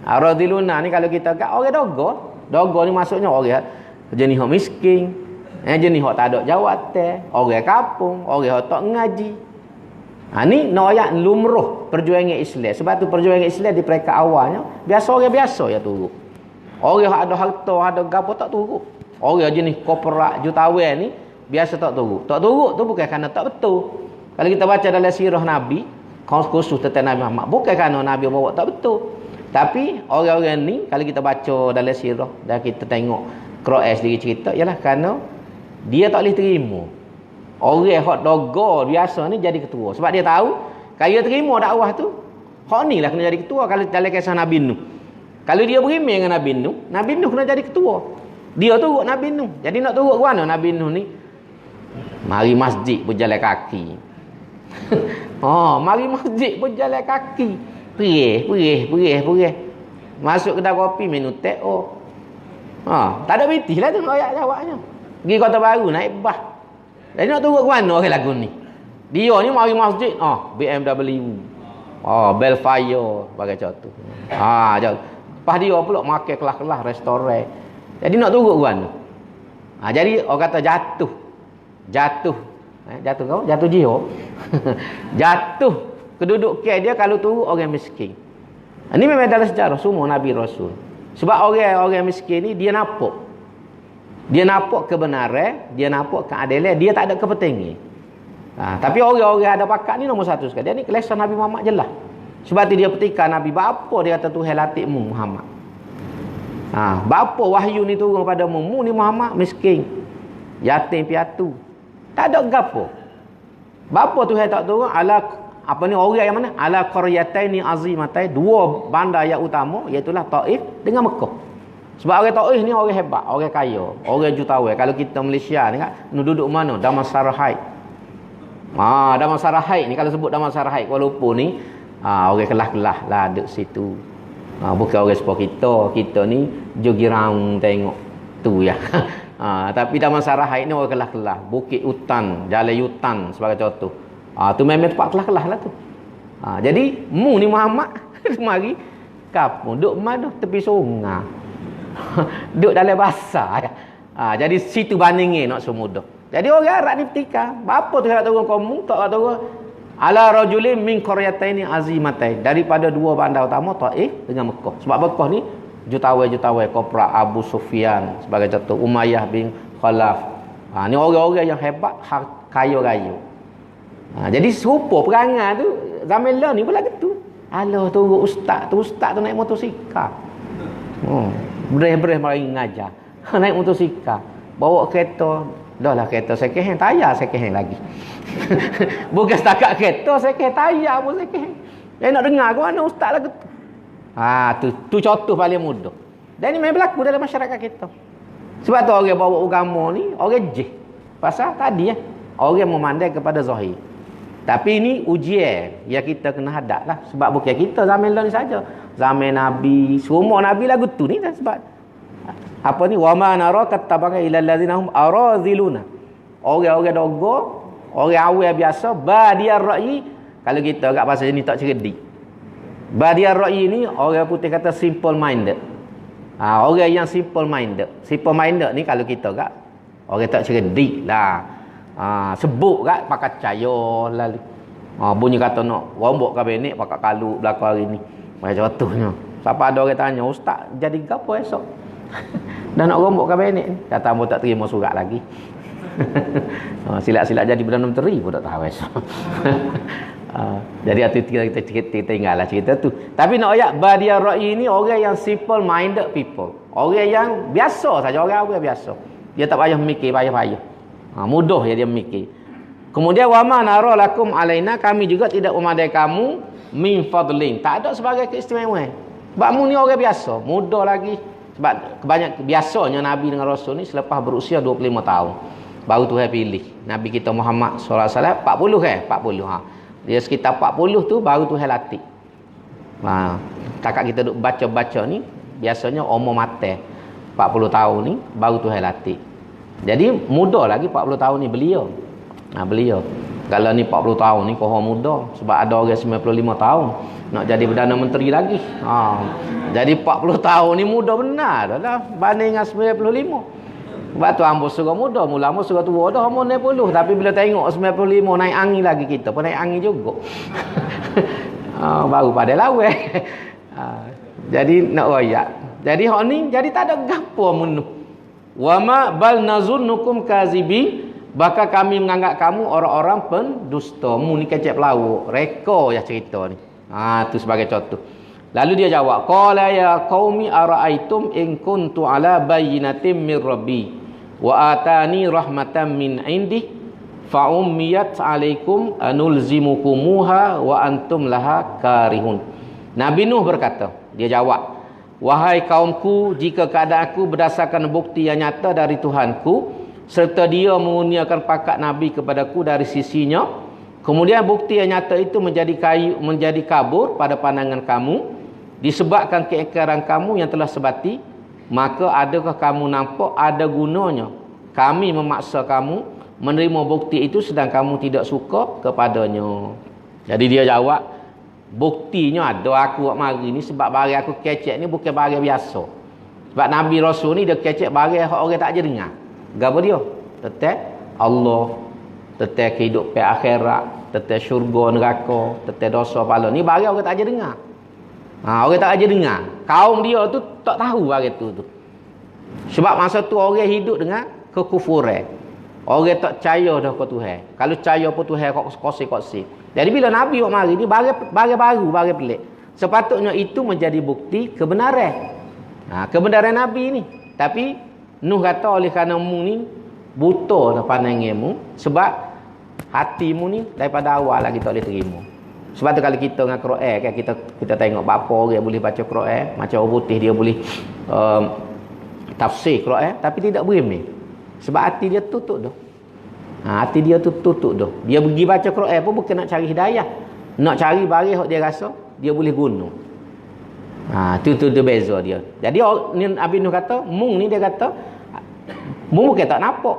Speaker 1: Araziluna ni kalau kita kat orang dogo, dogo ni maksudnya orang jenis hak miskin, jenis hak tak ada jawatan, orang kampung, orang hak tak ngaji. Ni noyak lumruh perjuangan Islam. Sebab tu perjuangan Islam di peringkat awalnya biasa orang biasa ya turut. Orang hak ada harta, ada gapo tak turut. Orang jenis korporat jutawan ni biasa tak turut. Tak turut tu bukan kerana tak betul. Kalau kita baca dalam sirah Nabi, khusus tentang Nabi Muhammad, bukan kerana Nabi bawa tak betul. Tapi orang-orang ni kalau kita baca dalam sirah dan kita tengok Quran sendiri cerita, ialah kerana dia tak boleh terima orang hak dogo biasa ni jadi ketua. Sebab dia tahu kalau dia terima dakwah tu, hak ni lah kena jadi ketua. Kalau dalam kisah Nabi Nuh, kalau dia berimeh dengan Nabi Nuh kena jadi ketua. Dia turut Nabi Nuh. Jadi nak turut ke mana Nabi Nuh ni? Mari masjid berjalan kaki. Mari masjid berjalan kaki. Perih. Masuk kedai kopi minum teh. Tak ada bitih lah tu ayat jawabnya. Pergi Kota Baru naik bas. Jadi nak turut ke mana orang lagu ni? Dia ni mari masjid, BMW. Belfire bagai macam tu. Lepas dia pula makan kelas-kelas restoran. Jadi nak turut ke mana? Jadi orang kata jatuh kau? Jatuh jiwa. Jatuh kedudukan dia kalau turut orang miskin. Ini memang dalam sejarah semua Nabi Rasul. Sebab orang miskin ni dia nampak kebenaran, dia nampak keadilan, dia tak ada kepentingan. Tapi orang-orang ada pakat ni nombor satu sekali. Dia ni kelihatan Nabi Muhammad jelas. Sebab tu dia petikan Nabi, bapa dia kata Tuhan latihmu Muhammad. Bapa wahyu ni turun pada mu ni Muhammad miskin, yatim piatu, tak ada gapo. Bapa Tuhan tak turun ala orang yang mana? Ala qaryataini azimatai, dua bandar yang utama, iaitu Taif dengan Mekah. Sebab orang Taif ni orang hebat, orang kaya, orang jutawan. Kalau kita Malaysia ni kan, duduk mana? Damansarahat. Damansarahat ni kalau sebut Damansarahat Kuala Lumpur ni, orang kelas-kelas lah duduk situ. Bukan orang sepuluh kita ni jogi round tengok tu ya. Tapi Damansarahat ni orang kelas-kelas, bukit hutan, jalan hutan sebagai contoh. Tu memang tempat kelas-kelas lah tu. Jadi mu ni Muhammad mari kampung duduk mana tepi sungai. Duduk dalam basah ya. Jadi situ bandingin nak semudah. Jadi orang Arab ni petika, bapa tu nak turun kamu, tak turun ala rajulin min qaryataini azimatain, daripada dua bandar utama Taif dengan Mekah. Sebab Mekah ni jutawan korporat, Abu Sufyan sebagai contoh, Umayyah bin Khalaf. Ni orang-orang yang hebat, kaya raya. Jadi serupa perangai tu zaman lah ni pula gitu. Alah turun ustaz tu naik motosikal. Beres-beres mari ngajar. Naik motosikal, bawa kereta. Dah lah kereta second hand, tayar second hand lagi. Bukan setakat kereta second hand, tayar pun second hand. Nak dengar ke mana ustaz lah gitu. Tu contoh paling mudah. Dan ini memang berlaku dalam masyarakat kita. Sebab tu orang bawa agama ni, orang jeh. Pasal tadi orang memandai kepada zahir. Tapi ini ujian yang kita kena hadap lah. Sebab bukan kita zaman lalu ni saja. Zaman Nabi, semua Nabi lagu tu ni kan sebab apa ni, wa ma nara kattabaka ilal ladzina hum araziluna. Orang-orang dogo, orang awam biasa, badiar ra'yi. Kalau kita kat bahasa ni tak cerdik. Badiar ra'yi ni orang putih kata simple minded. Orang yang simple minded. Simple minded ni kalau kita kat orang tak cerdik lah. Sebut kat pakai cayo lalu. Bunyi kata nak rombok kabinet pakai kalu belakang hari ni. Macam contohnya. Siapa ada orang tanya, "Ustaz, jadi gapo esok?" Dah nak rombok kabinet ni. Kata hangpa tak terima surat lagi. Silap-silap jadi Perdana Menteri pun tak tahu esok. Jadi kita tinggallah cerita tu. Tapi nak ayat badiar ra'yi ni orang yang simple minded people. Orang yang biasa saja, orang biasa. Dia tak payah mikir, payah-payah. Mudah ya dia mikir. Kemudian wa ma nara lakum alaina, kami juga tidak memandai kamu min fadlin. Tak ada sebagai keistimewaan. Sebab mu ni orang biasa, muda lagi. Sebab biasanya Nabi dengan Rasul ni selepas berusia 25 tahun baru Tuhan pilih. Nabi kita Muhammad sallallahu alaihi wasallam 40 Dia sekitar 40 tu baru Tuhan latih. Takat kita duk baca-baca ni biasanya umur mata 40 tahun ni baru Tuhan latih. Jadi muda lagi 40 tahun ni beliau. Beliau. Kalau ni 40 tahun ni kau muda, sebab ada orang 95 tahun nak jadi Perdana Menteri lagi. Jadi 40 tahun ni muda benar dah banding dengan 95. Sebab tu hamba suruh muda, mula-mula suruh tua dah umur 60, tapi bila tengok 95 naik angin lagi, kita pun naik angin juga. Baru pada lawe. Jadi nak royak. Jadi hak ni jadi tak ada gapo menu. Wa ma bal nazunnukum kazibi, bakal kami menganggap kamu orang-orang pendusta. Mu ni kecek pelawak, reka ya cerita ni. Tu sebagai contoh. Lalu dia jawab, qala ya qaumi ara'aitum in kuntu ala bayyinatin min rabbi wa atani rahmatan min indi fa ummiyat alaikum anulzimukumuha wa antum laha karihun. Nabi Nuh berkata, dia jawab, wahai kaumku, jika keadaanku berdasarkan bukti yang nyata dari Tuhanku serta dia mengurniakan pakat nabi kepadaku dari sisinya, kemudian bukti yang nyata itu menjadi kabur pada pandangan kamu disebabkan keingkaran kamu yang telah sebati, maka adakah kamu nampak ada gunanya kami memaksa kamu menerima bukti itu sedang kamu tidak suka kepadanya? Jadi dia jawab, buktinya ada aku buat mari ni sebab bagi aku kecek ni bukan bagi biasa. Sebab Nabi Rasul ni dia kecek bagi orang tak je dengar. Gapo dia? Tentang Allah, tentang kehidupan akhirat, tentang syurga neraka, tentang dosa pahala. Ni bagi orang tak je dengar. Orang tak aja dengar. Kaum dia tu tak tahu hari tu. Sebab masa tu orang hidup dengan kekufuran. Orang tak percaya dah ke Tuhan. Kalau percaya pun Tuhan kosi-kosi. Jadi bila Nabi buat mari ni bagi baru, bagi pelik. Sepatutnya itu menjadi bukti kebenaran. Kebenaran Nabi ni. Tapi Nuh kata oleh kerana mu ni buta dah pandanganmu, sebab hatimu ni daripada awal lagi tak boleh terima. Sebab tu kalau kita dengan Quran kan, kita tengok berapa orang boleh baca Quran, macam orang putih dia boleh tafsir Quran tapi tidak berimeh. Sebab hati dia tutup dah. Hati dia tu tutup dah. Dia pergi baca Quran pun bukan nak cari hidayah, nak cari baris hak dia rasa dia boleh guna. Tu beza dia. Jadi ni Nabi Nuh kata, mung ni dia kata mung bukan tak nampak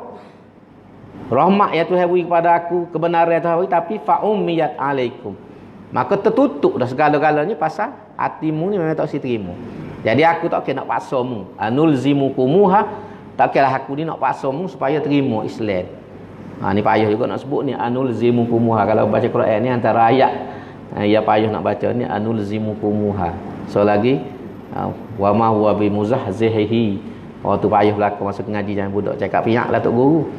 Speaker 1: rahmat ya Tuhan beri kepada aku, kebenaran Tuhan beri, tapi fa'ummiyat alaikum, maka tertutup dah segala-galanya pasal hatimu ni memang tak boleh terima. Jadi aku tak kena nak paksa mu, anulzimukumuha, tak kira aku ni nak paksa mu supaya terima Islam. Ni payah juga nak sebut ni anulzimukumuha. Kalau baca Quran ni antara ayat ya payah nak baca ni anulzimukumuha. So lagi wa ma huwa bimuzahzihi. Tu payah belaka masa ngaji jangan budak cakap pihaklah tok guru.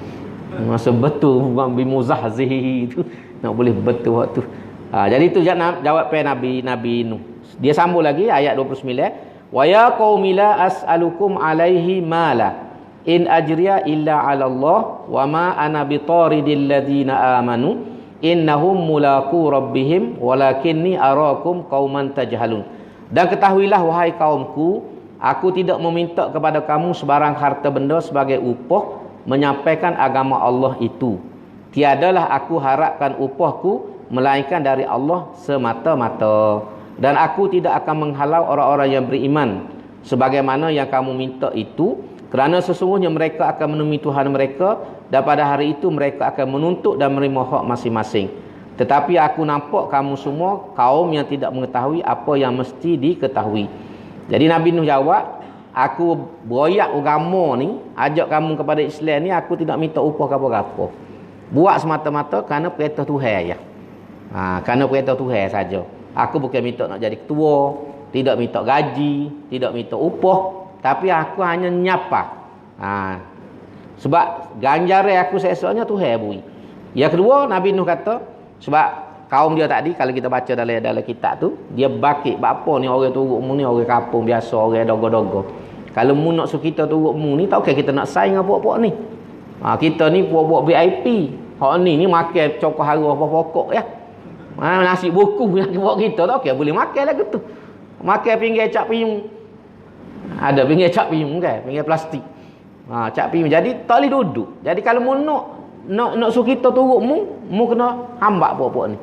Speaker 1: Masa betul bimuzahzihi tu nak boleh betul waktu. Jadi itu jawab Nabi Nuh. Dia sambung lagi ayat 29. Wa ya qaumi la as'alukum alaihi mala in ajriya illa 'ala Allah wa ma ana bitaridil ladzina amanu innahum mulaqu rabbihim walakinni arakum qauman tajhalun. Dan ketahuilah wahai kaumku, aku tidak meminta kepada kamu sebarang harta benda sebagai upah menyampaikan agama Allah itu. Tiadalah aku harapkan upahku melainkan dari Allah semata-mata. Dan aku tidak akan menghalau orang-orang yang beriman sebagaimana yang kamu minta itu, kerana sesungguhnya mereka akan menemui Tuhan mereka, dan pada hari itu mereka akan menuntut dan menerima hak masing-masing. Tetapi aku nampak kamu semua kaum yang tidak mengetahui apa yang mesti diketahui. Jadi Nabi Nuh jawab, aku beroyak agama ni, ajak kamu kepada Islam ni, aku tidak minta upah apa-apa. Buat semata-mata kerana perintah Tuhan ya. Kerana perintah Tuhan saja. Aku bukan minta nak jadi ketua, tidak minta gaji, tidak minta upah, tapi aku hanya nyapa. Sebab ganjaran aku sesuatu Tuhan beri. Yang kedua, Nabi Nuh kata, sebab kaum dia tadi, kalau kita baca dalam kitab tu, dia bakit apa ni orang turut mu ni, orang kampung biasa, orang dogo-dogo. Kalau mu nak suruh kita turut mu ni, tak kita nak saing dengan puak-puak ni. Kita ni puak-puak VIP. Hak ni makan cokok haru apa pokok ya. Nasi buku yang buat kita tak boleh makan lah gitu. Makan pinggir cap piyung. Ada pinggir cap piyung kan, pinggir plastik. Cap piyung. Jadi tak boleh duduk. Jadi kalau mu nak suruh kita turut mu kena hambak puak-puak ni.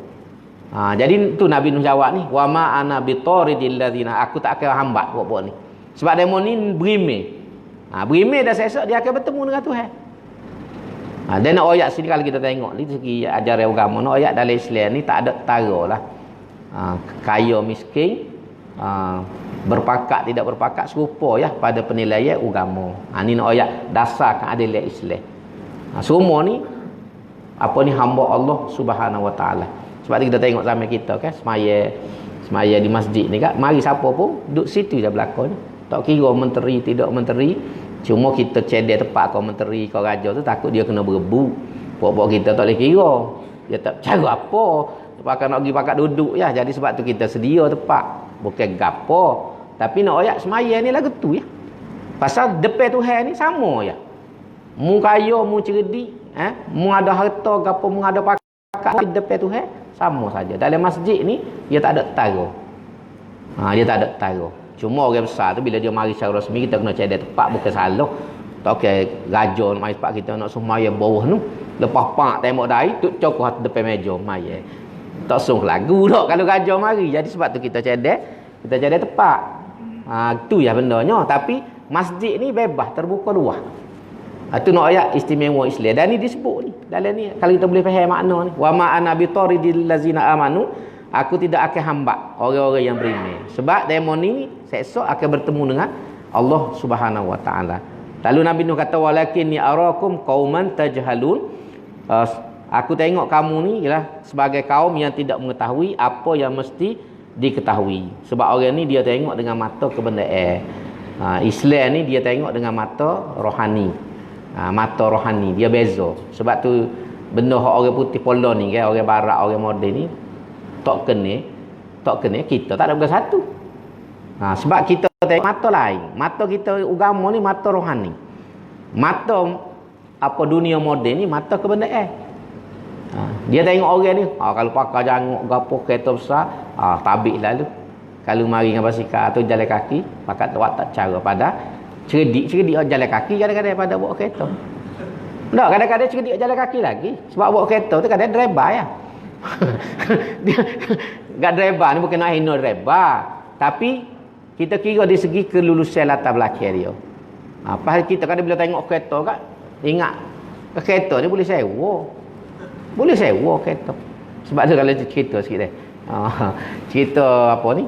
Speaker 1: Jadi tu Nabi Nuh jawab ni, wa ma ana bitaridil ladzina, aku tak akan hambak puak-puak ni. Sebab demo ni berimeh. Berimeh dah esok dia akan bertemu dengan Tuhan. Dan nak ayat sini kalau kita tengok ni segi ajaran agama, nak ayat dalam Islam ni tak ada tara lah. Kaya miskin, berpakat tidak berpakat serupa ya pada penilaian agama. Ni nak ayat dasar keadilan Islam. Semua ni apa ni hamba Allah Subhanahu Wa Taala. Sebab kita tengok zaman kita kan semaya di masjid ni kan, mari siapa pun duduk situ je belakang ni. Tak kira menteri tidak menteri. Cuma kita cedek tepat kau menteri, kau raja tu takut dia kena berebu. Pok-pok kita tak boleh kira. Dia tak cara apa. Pakai nak pergi pakat duduk ya. Jadi sebab tu kita sedia tepat. Bukan gapo. Tapi nak ayat semaya ni lah gitu ya. Pasal depan Tuhan ni sama ya. Mu kaya, mu cerdik, mu ada harta gapo, mu ada pakat depan Tuhan sama saja. Dalam masjid ni dia tak ada tara. Dia tak ada tara. Cuma orang besar tu bila dia mari secara rasmi kita kena cedek tepat, bukan salah. Tak okey raja nak mari tepat kita nak semaya bawah tu. Lepas pak tembok dari tu cokok depan meja maya. Tak sung lagu dak kalau raja mari. Jadi sebab tu kita cedek tepat. Tu ya bendanya. Tapi masjid ni bebas terbuka luas. Itu nak ayat istimewa Islam. Dan ni disebut ni. Dalam ni kalau kita boleh faham makna ni. Wa ma ana bitaridil ladzina amanu. Aku tidak akan hambak orang-orang yang beriman. Sebab demo ni esok akan bertemu dengan Allah Subhanahu Wa Taala. Lalu Nabi Nuh kata walakinni arakum qauman tajhalun. Aku tengok kamu ni ialah sebagai kaum yang tidak mengetahui apa yang mesti diketahui. Sebab orang ni dia tengok dengan mata kebendaan. Islam ni dia tengok dengan mata rohani. Mata rohani dia beza. Sebab tu benda orang putih polo ni kan, orang barat, orang moden ni tak kena kita tak ada bukan satu. Sebab kita tengok mata lain. Mata kita agama ni mata rohani. Mata apa dunia moden ni mata kebendaan. Dia tengok orang ni, kalau pakai janguk gapo kereta besar, tabik lalu. Kalau mari dengan basikal atau jalan kaki, pakat tak cara pada cerdik jalan kaki kadang-kadang pada bawa kereta. Tak, kadang-kadang cerdik jalan kaki lagi. Sebab bawa kereta tu kadang driver ya. Dia gak driver ni bukan nak hina driver, tapi kita kira dari segi kelulusan latar belakang dia. Pasal kita kadang bila tengok kereta kan, ingat kereta ni boleh sewa kereta. Sebab tu kalau cerita sikit cerita apa ni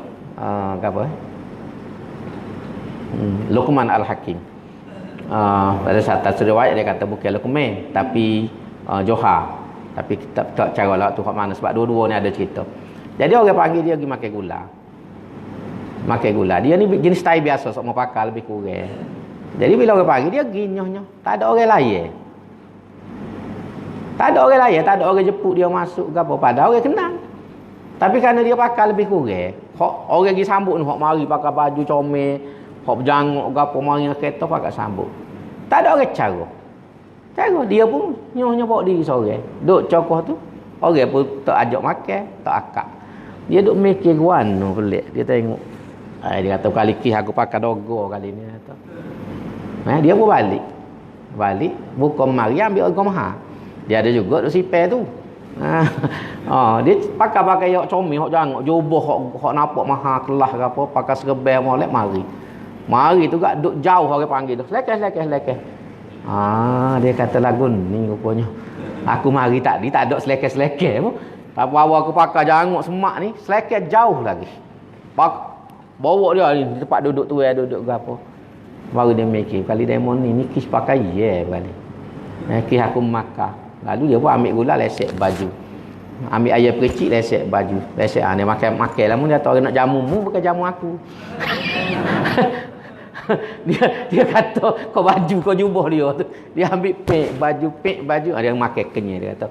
Speaker 1: apa Luqman Al-Hakim. Pada saat riwayat dia kata bukan Luqman tapi Johar. Tapi kita tak cara lah tu kat mana sebab dua-dua ni ada cerita. Jadi orang panggil dia pergi makan gula. Dia ni jenis tai biasa sok mau pakal lebih kurang. Jadi bila orang panggil dia pergi nyoh-nyoh. Tak ada orang lain. Tak ada orang jemput dia masuk ke apa. Padahal orang kenal. Tapi kerana dia pakal lebih kurang, orang pergi sambut ni, mari pakai baju comel, berjanguk ke apa, mari dengan kereta pakai sambut. Tak ada orang cara. Dia pun nyoh-nyoh bawa diri seorang. Duk cokoh tu, orang pun tak ajak makan, tak akak. Dia duk mikir guano pelik. Dia tengok. Dia kata kali kis aku pakai dogo kali ni. Dia pun balik. balik buka mari ambil harga mahal. Dia ada juga duk sipir tu. Dia pakai hok comel, hok jangok, jubah hok nampak mahal kelah ke apa, pakai serban molek mari. Mari tu gak duk jauh orang panggil tu. Selekeh. Dia kata lagu ni rupanya. Aku mari tadi tak ada selekeh pun. Tapi bawa aku pakai jangok semak ni, selekeh jauh lagi. Bawa dia ni tempat duduk tu duduk ke apa. Baru dia mikir, kali demo ni kis pakai kali. Kis aku makan. Lalu dia pun ambil gula lesek baju. Ambil air percik lesek baju. Lesek dia makan lah mun dia tahu nak jamu mu bukan jamu aku. dia kata kau baju kau jubah dia tu. Dia ambil pek baju dia makan kenyai dia kata.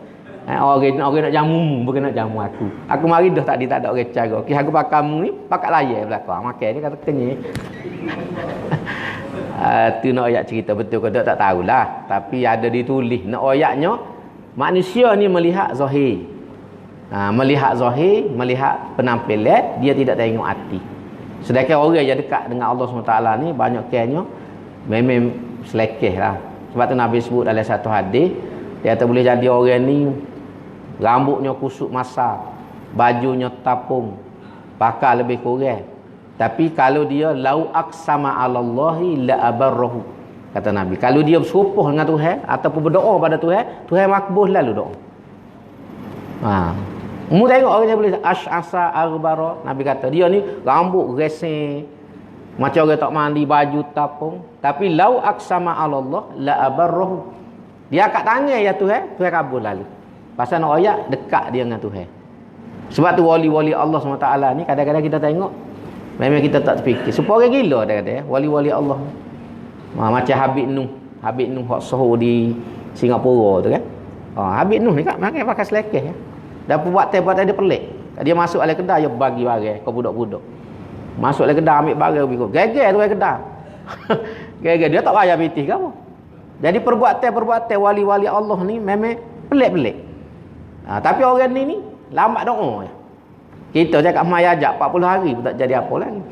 Speaker 1: Orang nak jamu mu bukan nak jamu aku. Aku mari dah tak ada orang cara. Kis aku pakai mu ni pakai layar belakang. Makan dia kata kenyai. Tu nak ayat cerita betul ke tak tahulah, tapi ada ditulis nak ayatnya manusia ni melihat zahir. Melihat zahir, melihat penampilan, dia tidak tengok hati. Sedangkan orang yang dekat dengan Allah SWT ni banyak kianya memang selekeh lah. Sebab tu Nabi sebut dalam satu hadis, dia kata boleh jadi orang ni rambutnya kusuk masak, bajunya tapung, pakai lebih kurang. Tapi kalau dia lau aqsama 'alallahi la abarrahu, kata Nabi, kalau dia bersumpah dengan Tuhan ataupun berdoa pada Tuhan makbul lalu doa. Mu tengok orang yang boleh asy'asa arbara, Nabi kata dia ni rambut reseng macam orang tak mandi, baju tapung, tapi lau aqsama 'alallah la abarrahu, dia angkat tangan ya Tuhan kabul lalu. Pasal nak ayat dekat dia dengan Tuhan. Sebab tu wali-wali Allah SWT ni kadang-kadang kita tengok memang kita tak terfikir. Supaya orang gila dia kata wali-wali Allah. Macam Habib Nuh hak suhu di Singapura tu kan. Habib Nuh ni kan pakai selekeh ya. Dan perbuatan dia pelik. Dia masuk dalam kedai dia bagi barang ke budak-budak. Masuk dalam kedai ambil barang pergi. Geger tu dalam kedai. Geger dia tak bayar pitih ke apa. Jadi perbuatan wali-wali Allah ni memang pelik-pelik. Tapi orang ni lambat doa ya. Kita cakap mai ajak 40 hari pun tak jadi apa lagi.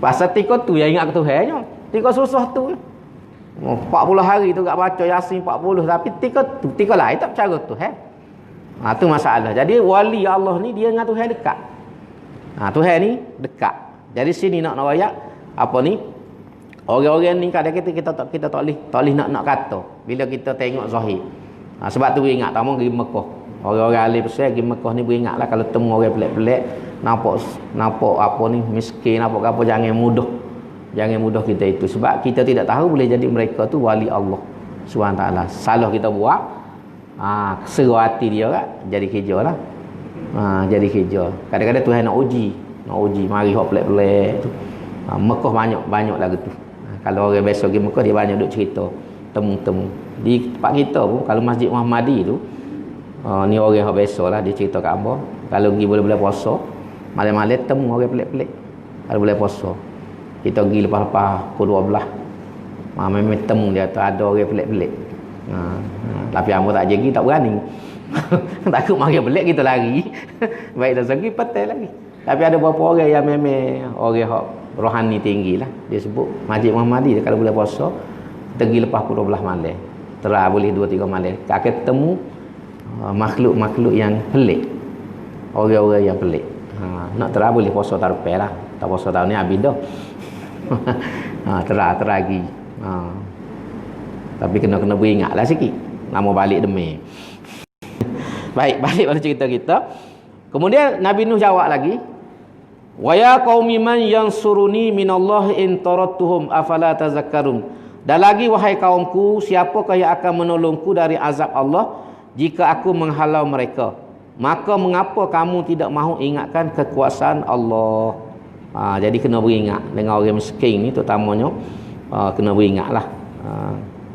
Speaker 1: Pasal tika tu yang ingat ke Tuhannya. Tika susah tu. 40 hari tu tak baca Yasin 40 tapi tika lain tak percaya Tuhan. Tu masalah. Jadi wali Allah ni dia dengan Tuhan dekat. Tuhan ni dekat. Jadi sini nak ayat apa ni? Orang-orang ni kadang-kadang kita tak boleh nak kata bila kita tengok zahir. Sebab tu ingat tamu pergi Mekah. Orang-orang alim besar pergi Mekah ni beringatlah kalau temu orang pelik-pelik, nampak apa ni miskin, nampak apa, jangan mudah kita itu. Sebab kita tidak tahu boleh jadi mereka tu wali Allah SWT. Salah kita buat, seru hati dia kan, jadi kerja lah. Jadi kerja. Kadang-kadang Tuhan nak uji, mari hok pelik-pelik tu. Mekah banyak lagu tu. Kalau orang biasa pergi Mekah dia banyak duk cerita, temu-temu. Di tempat kita pun kalau Masjid Muhammadi tu, ni orang yang biasa lah, dia cerita kat Abah kalau pergi boleh puasa malam-malam temu orang pelik-pelik kalau boleh puasa. Kita pergi lepas-lepas pukul 12 memang temu dia tu ada orang pelik-pelik. Tapi Abah tak jadi, tak berani. Takut makin pelik kita lari. Baik dah segi petai lagi. Tapi ada beberapa orang yang memang orang rohani tinggi lah, dia sebut Masjid Muhammadi kalau boleh puasa pergi lepas pukul 12 malam terah boleh 2-3 malam akan temu makhluk-makhluk yang pelik, orang-orang yang pelik. Nak terah boleh puasa tarpeh lah, tak puasa tahun ni habis dah. Terah lagi. Tapi kena beringatlah sikit, nama balik demi. Baik, balik pada cerita kita. Kemudian Nabi Nuh jawab lagi, wa ya qaumi man yansuruni minallahi in tarattuhum afala tazakkarun. Dan lagi wahai kaumku, siapakah yang akan menolongku dari azab Allah jika aku menghalau mereka? Maka mengapa kamu tidak mahu ingatkan kekuasaan Allah? Jadi kena beringat dengan orang miskin ni terutamanya, kena beringatlah.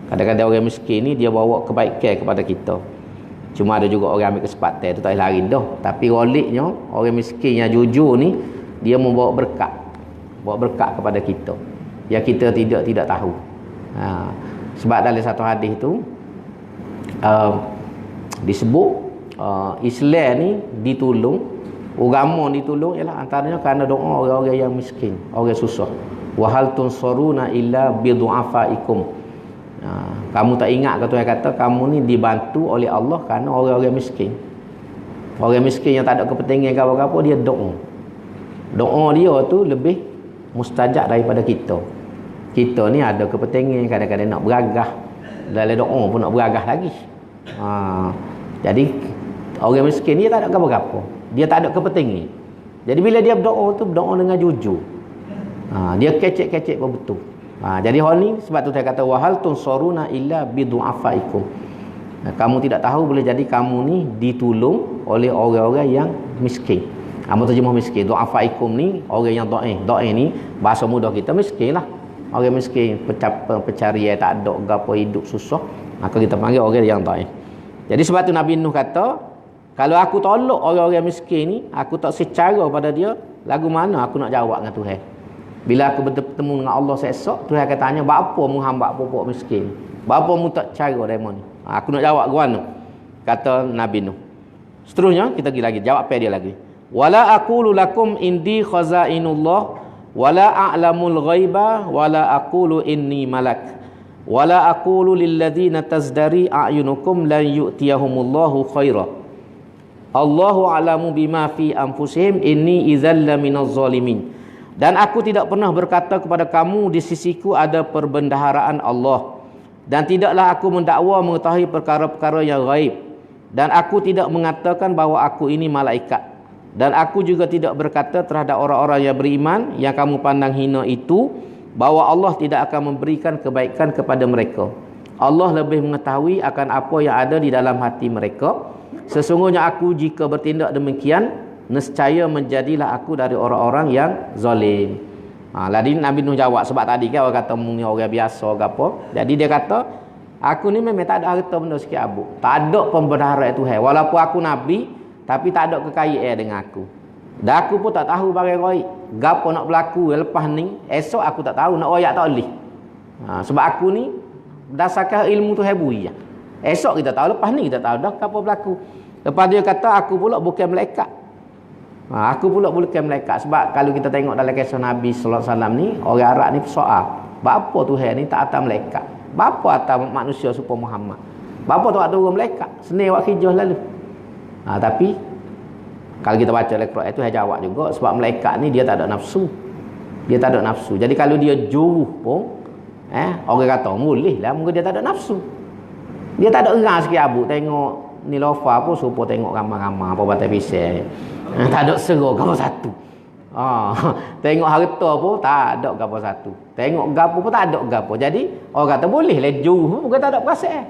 Speaker 1: Kadang-kadang orang miskin ni dia bawa kebaikan kepada kita. Cuma ada juga orang ambil kesempatan tu tak lari dah. Tapi roliknya orang miskin yang jujur ni dia membawa berkat. Bawa berkat kepada kita yang kita tidak tahu. Sebab dalam satu hadis tu disebut Islam ni ditolong, agama ditolong ialah antaranya kerana doa orang-orang yang miskin, orang susah. Wa hal tunsaruna illa bi du'afaikum. Kamu tak ingat ke Tuhan kata kamu ni dibantu oleh Allah kerana orang-orang miskin. Orang miskin yang tak ada kepentingan apa-apa dia doa. Doa dia tu lebih mustajab daripada kita. Kita ni ada kepentingan, kadang-kadang nak beragah. Dalam doa pun nak beragah lagi. Jadi orang miskin dia tak ada apa-apa. Dia tak ada kepentingan. Jadi bila dia berdoa tu berdoa dengan jujur. Dia kecek-kecek pun betul. Jadi hal ni sebab tu saya kata wahal tunsaruna illa bidu'afaikum. Kamu tidak tahu boleh jadi kamu ni ditolong oleh orang-orang yang miskin. Kamu terjemah miskin. Du'afaikum ni orang yang doa ni bahasa mudah kita miskin lah. Orang miskin pencarian tak ada gapo hidup susah, maka kita panggil orang yang doa. Jadi sebab tu Nabi Nuh kata, kalau aku tolak orang-orang miskin ni, aku tak secara pada dia, lagu mana aku nak jawab dengan Tuhan? Bila aku bertemu dengan Allah esok, Tuhan akan tanya, "Apa mu hamba pokok miskin? Apa mu tak cara demo ni?" Aku nak jawab ke mana? Kata Nabi Nuh. Seterusnya kita pergi lagi, jawab dia lagi. Wala aqulu lakum indi khazainullah wala a'lamul ghaiba wala aqulu inni malak wala aqulu lil ladzina tazdari a'yunukum lan yu'tiyahumullahu khaira. Allahu a'lamu bima fi anfusihim inni idzal minaz zalimin. Dan aku tidak pernah berkata kepada kamu di sisiku ada perbendaharaan Allah, dan tidaklah aku mendakwa mengetahui perkara-perkara yang gaib, dan aku tidak mengatakan bahawa aku ini malaikat, dan aku juga tidak berkata terhadap orang-orang yang beriman yang kamu pandang hina itu bahawa Allah tidak akan memberikan kebaikan kepada mereka. Allah lebih mengetahui akan apa yang ada di dalam hati mereka. Sesungguhnya aku jika bertindak demikian, nescaya menjadilah aku dari orang-orang yang zalim. Ladi Nabi Nuh jawab, sebab tadi kan orang kata mu ni orang biasa ke apa. Jadi dia kata, aku ni memang tak ada harta benda sikit abu. Tak ada pembendaharaan Tuhan. Walaupun aku nabi, tapi tak ada kekayaan dengan aku. Dan aku pun tak tahu barang gaib. Gapo nak berlaku lepas ni, esok aku tak tahu, nak royak tak boleh. Sebab aku ni berdasarkan ilmu Tuhan bui. Esok kita tahu, lepas ni kita tahu dah apa berlaku. Lepas dia kata aku pula bukan malaikat. Aku pula bukan malaikat. Sebab kalau kita tengok dalam kisah Nabi sallallahu alaihi wasallam ni, orang Arab ni soal, bapa Tuhan ni tak atas malaikat? Bapa atas manusia supaya Muhammad? Bapa tu tak turun malaikat? Senin waktu hijrah lalu. Tapi kalau kita baca Al-Quran itu saya jawab juga, sebab malaikat ni dia tak ada nafsu. Dia tak ada nafsu. Jadi kalau dia juruh pun orang kata boleh lah, mungkin dia tak ada nafsu. Dia tak ada erang sikit abu tengok ni lofa pun supaya tengok ramai-ramai apa batai pisau. Tak ada serok gambar satu. Tengok harta pun tak ada gambar satu. Tengok gapo pun tak ada gapo. Jadi orang kata boleh lah juruh, bukan tak ada perasaan.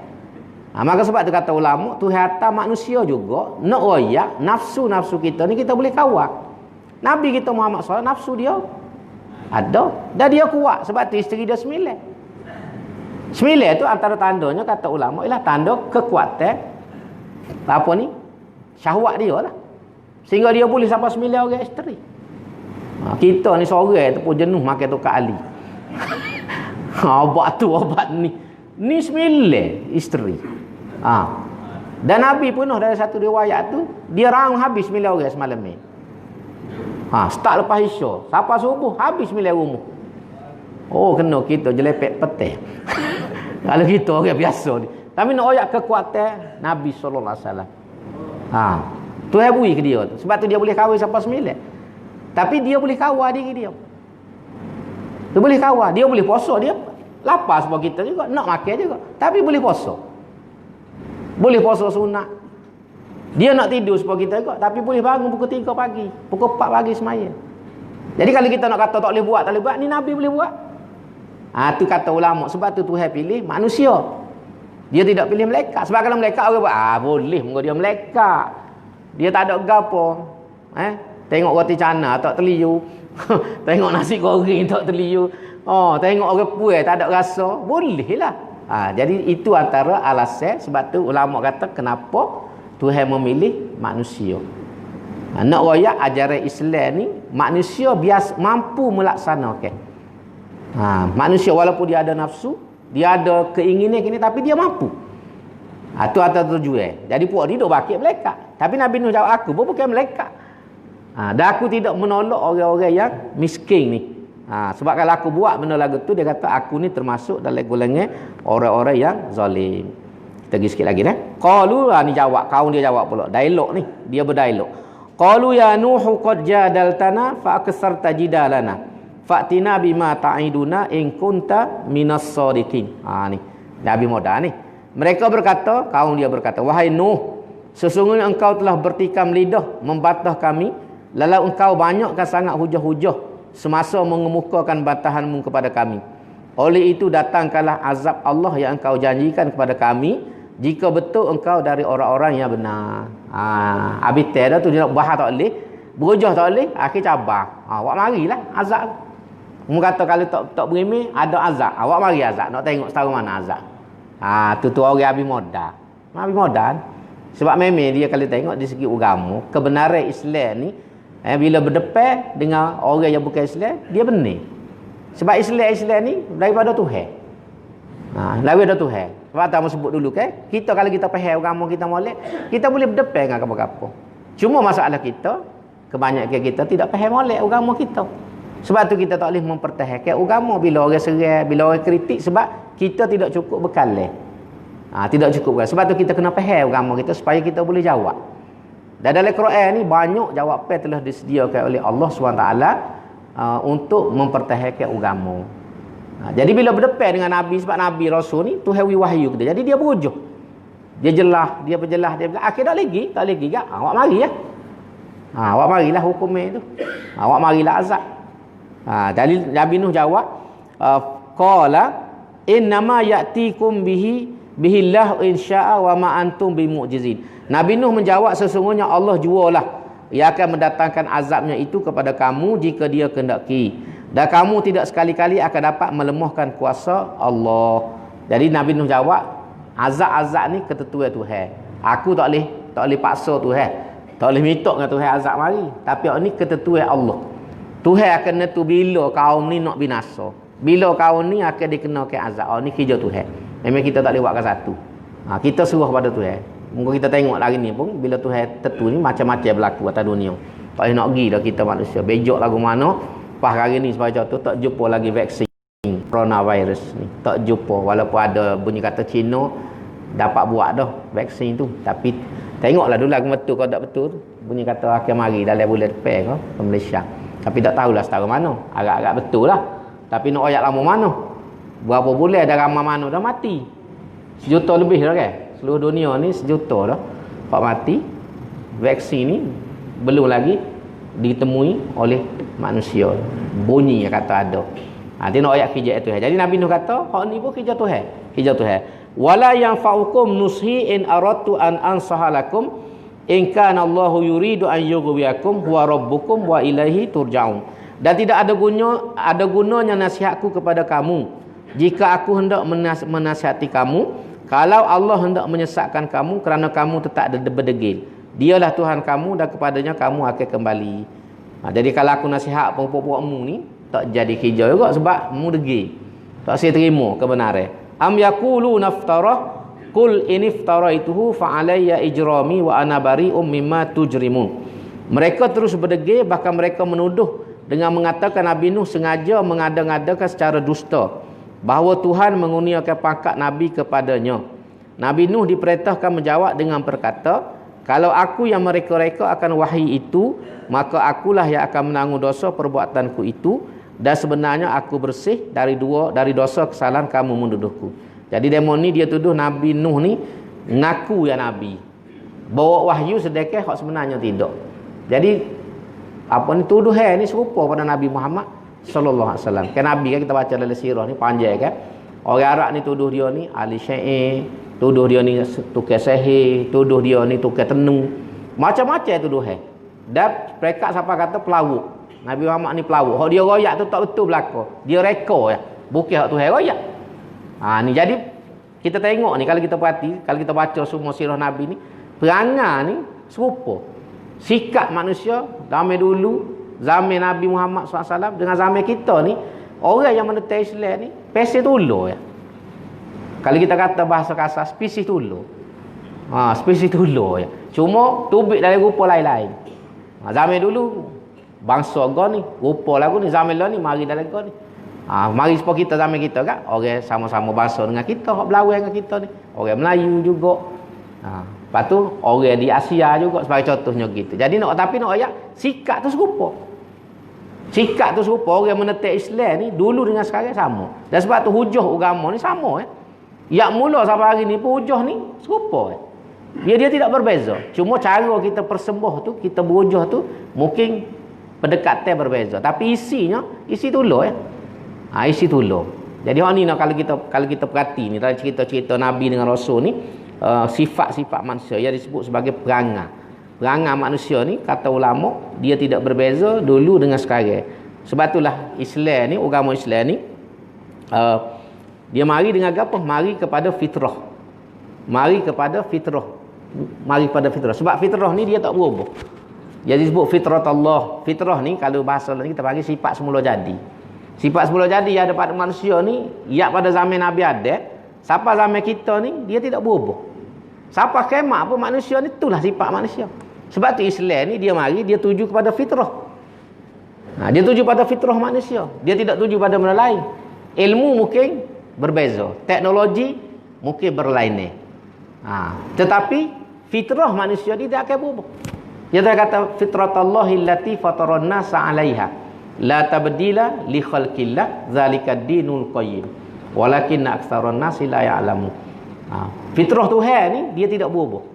Speaker 1: Maka sebab tu kata ulama, Tuhan hantar manusia juga nak royak nafsu-nafsu kita ni kita boleh kawal. Nabi kita Muhammad SAW nafsu dia ada dan dia kuat, sebab tu isteri dia 9. 9 tu antara tandanya kata ulama ialah tanda kekuatan apa ni? Syahwat dia lah. Sehingga dia boleh sampai 9 orang isteri. Kita ni seorang tu pun jenuh makan tu Kak Ali. Obat tu obat ni. Ni 9 isteri. Dan Nabi penuh dari satu riwayat tu, dia raung habis 9 orang semalam ni. Start lepas Isya, sampai subuh habis 9 rumah. Oh, kena kita jelepek petang. Kalau kita orang biasa ni. Tapi nak royak kekuatan Nabi sallallahu alaihi wasallam. Tuhan bui ke dia tu. Sebab tu dia boleh kawal sampai 9. Tapi dia boleh kawal diri dia. Dia boleh kawal, dia boleh puasa, dia lapar sebab kita juga, nak makan juga. Tapi boleh puasa. Boleh puasa sunat. Dia nak tidur sebab kita juga, tapi boleh bangun pukul 3 pagi, pukul 4 pagi semaya. Jadi kalau kita nak kata tak boleh buat, tak boleh buat, ni Nabi boleh buat. Tu kata ulama, sebab tu Tuhan pilih manusia. Dia tidak pilih malaikat. Sebab kalau malaikat orang buat, boleh muka dia malaikat. Dia tak ada gapo. Tengok roti cana tak teliu. Tengok nasi goreng tak teliu. Tengok orang puai tak ada rasa. Bolehlah. Jadi itu antara alasan sebab tu ulama kata kenapa Tuhan memilih manusia. Nak royak ajaran Islam ni manusia biasa mampu melaksanakan. Manusia walaupun dia ada nafsu, dia ada keinginan kini, tapi dia mampu. Itu atas tujuan. Jadi puak dia duk bakit malaikat. Tapi Nabi Nuh jawab, aku pun bukan malaikat. Dan aku tidak menolak orang-orang yang miskin ni. Sebab kalau aku buat benda lagu tu, dia kata aku ni termasuk dalam golongan orang-orang yang zalim. Kita pergi sikit lagi Qalu, ni jawab, kaum dia jawab pula. Dialog ni, dia berdialog. Qalu ya Nuhu qad jadaltana fa aksarta jidalana. Fa'tina bima ta'iduna in kunta minas sadiqin. Ni Nabi Muda ni. Mereka berkata, kaum dia berkata, wahai Nuh, sesungguhnya engkau telah bertikam lidah membantah kami, lalu engkau banyakkan sangat hujah-hujah semasa mengemukakan bantahanmu kepada kami. Oleh itu datangkanlah azab Allah yang engkau janjikan kepada kami jika betul engkau dari orang-orang yang benar. Habis dah tu dia nak bahas tak boleh, berujah tak boleh, akhir cabar. Awak marilah azab. Mu kata kalau tak berimeh ada azab. Awak mari azab, nak tengok setara mana azab. Tu orang Abi Moda. Abi Moda. Sebab memang dia kalau tengok di segi agama, kebenaran Islam ni bila berdepan dengan orang yang bukan Islam, dia benar. Sebab Islam ni daripada Tuhan. Daripada Tuhan. Sebab tak mau sebut dulu kita kalau kita faham agama kita molek, kita boleh berdepan dengan apa-apa. Cuma masalah kita, kebanyakan kita tidak faham molek agama kita. Sebab tu kita tak boleh mempertahankan agama bila orang serang, bila orang kritik, sebab kita tidak cukup bekal. Tidak cukup bekal. Sebab tu kita kena faham agama kita supaya kita boleh jawab. Dan dalam Quran ni banyak jawapan telah disediakan oleh Allah SWT untuk mempertahankan agama. Jadi bila berdepan dengan Nabi, sebab Nabi Rasul ni Tuhan wahyu kita. Jadi dia berujuh. Dia jelas, dia berjelas, dia bilang, akhir tak lagi gak. Awak mari awak marilah hukum itu. Awak marilah azab. Dalil Nabi Nuh jawab, qala innama ya'tikum bihillah insya'a wa ma antum bimu'jizin. Nabi Nuh menjawab, sesungguhnya Allah jualah yang akan mendatangkan azabnya itu kepada kamu jika dia kehendaki, dan kamu tidak sekali-kali akan dapat melemahkan kuasa Allah. Jadi Nabi Nuh jawab, azab-azab ni ketentuan Tuhan. Aku tak boleh paksa Tuhan, tak boleh minta dengan Tuhan azab mari, tapi ini ketentuan Allah. Tuhan akan nentu bila kaum ni nak binasa, bila kaum ni akan dikenakan azab. Ni kerja Tuhan. Memang kita tak boleh buatkan satu. Kita suruh pada Tuhan. Mungkin kita tengok hari ni pun, bila Tuhan tentu ni macam-macam berlaku atas dunia. Tak boleh nak pergi dah kita manusia. Bejok lagu mana, pas hari ni sebab tu tak jumpa lagi vaksin coronavirus ni. Tak jumpa, walaupun ada bunyi kata Cina dapat buat dah vaksin tu. Tapi tengoklah dulu lagu betul kalau tak betul. Bunyi kata akan mari dalam bulan depan ke Malaysia. Tapi tak tahulah setara mana. Agak-agak betul lah. Tapi nak ayat lama mana? Berapa bulan dah ramai mana dah mati? 1 juta lebih dah Seluruh dunia ni 1 juta dah pak mati. Vaksin ni belum lagi ditemui oleh manusia. Bunyi yang kata ada. Dia nak ayat kerja Tuhan. Jadi Nabi Nuh kata, hak ni pun kerja Tuhan. Kerja Tuhan. Wala yanfa'ukum nushi in aradtu an ansahalakum in kana Allahu yuridu an yughwiyakum huwa rabbukum wa ilaihi turja'un. Dan tidak ada gunanya nasihatku kepada kamu jika aku hendak menasihati kamu, kalau Allah hendak menyesatkan kamu kerana kamu tetap berdegil. Dialah Tuhan kamu dan kepadanya kamu akan kembali. Jadi kalau aku nasihat pokok-pokokmu ni tak jadi kerja juga sebab mu degil. Tak saya terima kebenaran. Am yaqulu naftarah qul iniftara'ituhu fa alayya ijrami wa ana bari'um mimma tujrimun. Mereka terus berdegil, bahkan mereka menuduh dengan mengatakan Nabi Nuh sengaja mengada-ngadakan secara dusta bahawa Tuhan mengurniakan pangkat Nabi kepadanya. Nabi Nuh diperintahkan menjawab dengan berkata, kalau aku yang mereka-reka akan wahyi itu, maka akulah yang akan menanggung dosa perbuatanku itu, dan sebenarnya aku bersih dari dosa kesalahan kamu menuduhku. Jadi demo ni dia tuduh Nabi Nuh ni ngaku ya Nabi, bawa wahyu sedekah hak sebenarnya tidak. Jadi apa ni tuduhan ni serupa pada Nabi Muhammad sallallahu alaihi wasallam. Kan Nabi kan kita baca dalam sirah ni panjang kan. Orang Arab ni tuduh dia ni ahli syair, tuduh dia ni tukar sihir, tuduh dia ni tukar tenung. Macam-macam tuduhan. Dan mereka siapa kata pelawak. Nabi Muhammad ni pelawak. Hak dia royak tu tak betul belaka. Dia reka ya. Bukan hak Tuhan royak. Ni jadi kita tengok ni, kalau kita perhati, kalau kita baca semua sirah Nabi ni, perangai ni serupa. Sikap manusia zaman dulu, zaman Nabi Muhammad SAW dengan zaman kita ni, orang yang menentang Islam ni spesies tulu ya. Kalau kita kata bahasa kasar, spesies tulu. Spesies tulu ya. Cuma tubik dari rupa lain-lain. Zaman dulu bangsa go ni, rupa lagu ni zaman lah ni mari dalam go ni. Mari supaya kita zaman kita kan, orang sama-sama bangsa dengan kita, hok berlawan dengan kita ni. Orang Melayu juga. Lepas tu orang di Asia juga sebagai contohnya gitu. Jadi tapi nak ayat sikap tu serupa. Sikap tu serupa orang menentang Islam ni dulu dengan sekarang sama. Dan sebab tu hujah agama ni sama Yang mula sampai hari ni pun hujah ni serupa Dia tidak berbeza. Cuma cara kita persembah tu, kita berhujah tu mungkin pendekatan berbeza. Tapi isi tulur isi tulur. Jadi hak ni kalau kita perhati ni dalam cerita-cerita Nabi dengan Rasul ni, sifat-sifat manusia yang disebut sebagai perangai. Perangai manusia ni kata ulama dia tidak berbeza dulu dengan sekarang. Sebab itulah Islam ni, agama Islam ni dia mari dengan apa? Mari kepada fitrah. Mari kepada fitrah. Mari pada fitrah. Sebab fitrah ni dia tak berubah. Jadi disebut fitrat Allah. Fitrah ni kalau bahasa ni kita panggil sifat semula jadi. Sifat semula jadi yang ada pada manusia ni, ya pada zaman Nabi Adam sampai zaman kita ni dia tidak berubah. Sampai kiamat pun manusia ni itulah sifat manusia. Sebab tu Islam ni dia mari dia tuju kepada fitrah. Dia tuju pada fitrah manusia. Dia tidak tuju pada benda lain. Ilmu mungkin berbeza, teknologi mungkin berlainan. Tetapi fitrah manusia dia tidak akan berubah. Dia kata fitratallahi allati fataran nasa 'alaiha la tabdila li khalqillah zalika dinul qayyim walakinna aktsaran nasi la ya'lamu. Fitrah Tuhan ni dia tidak berubah.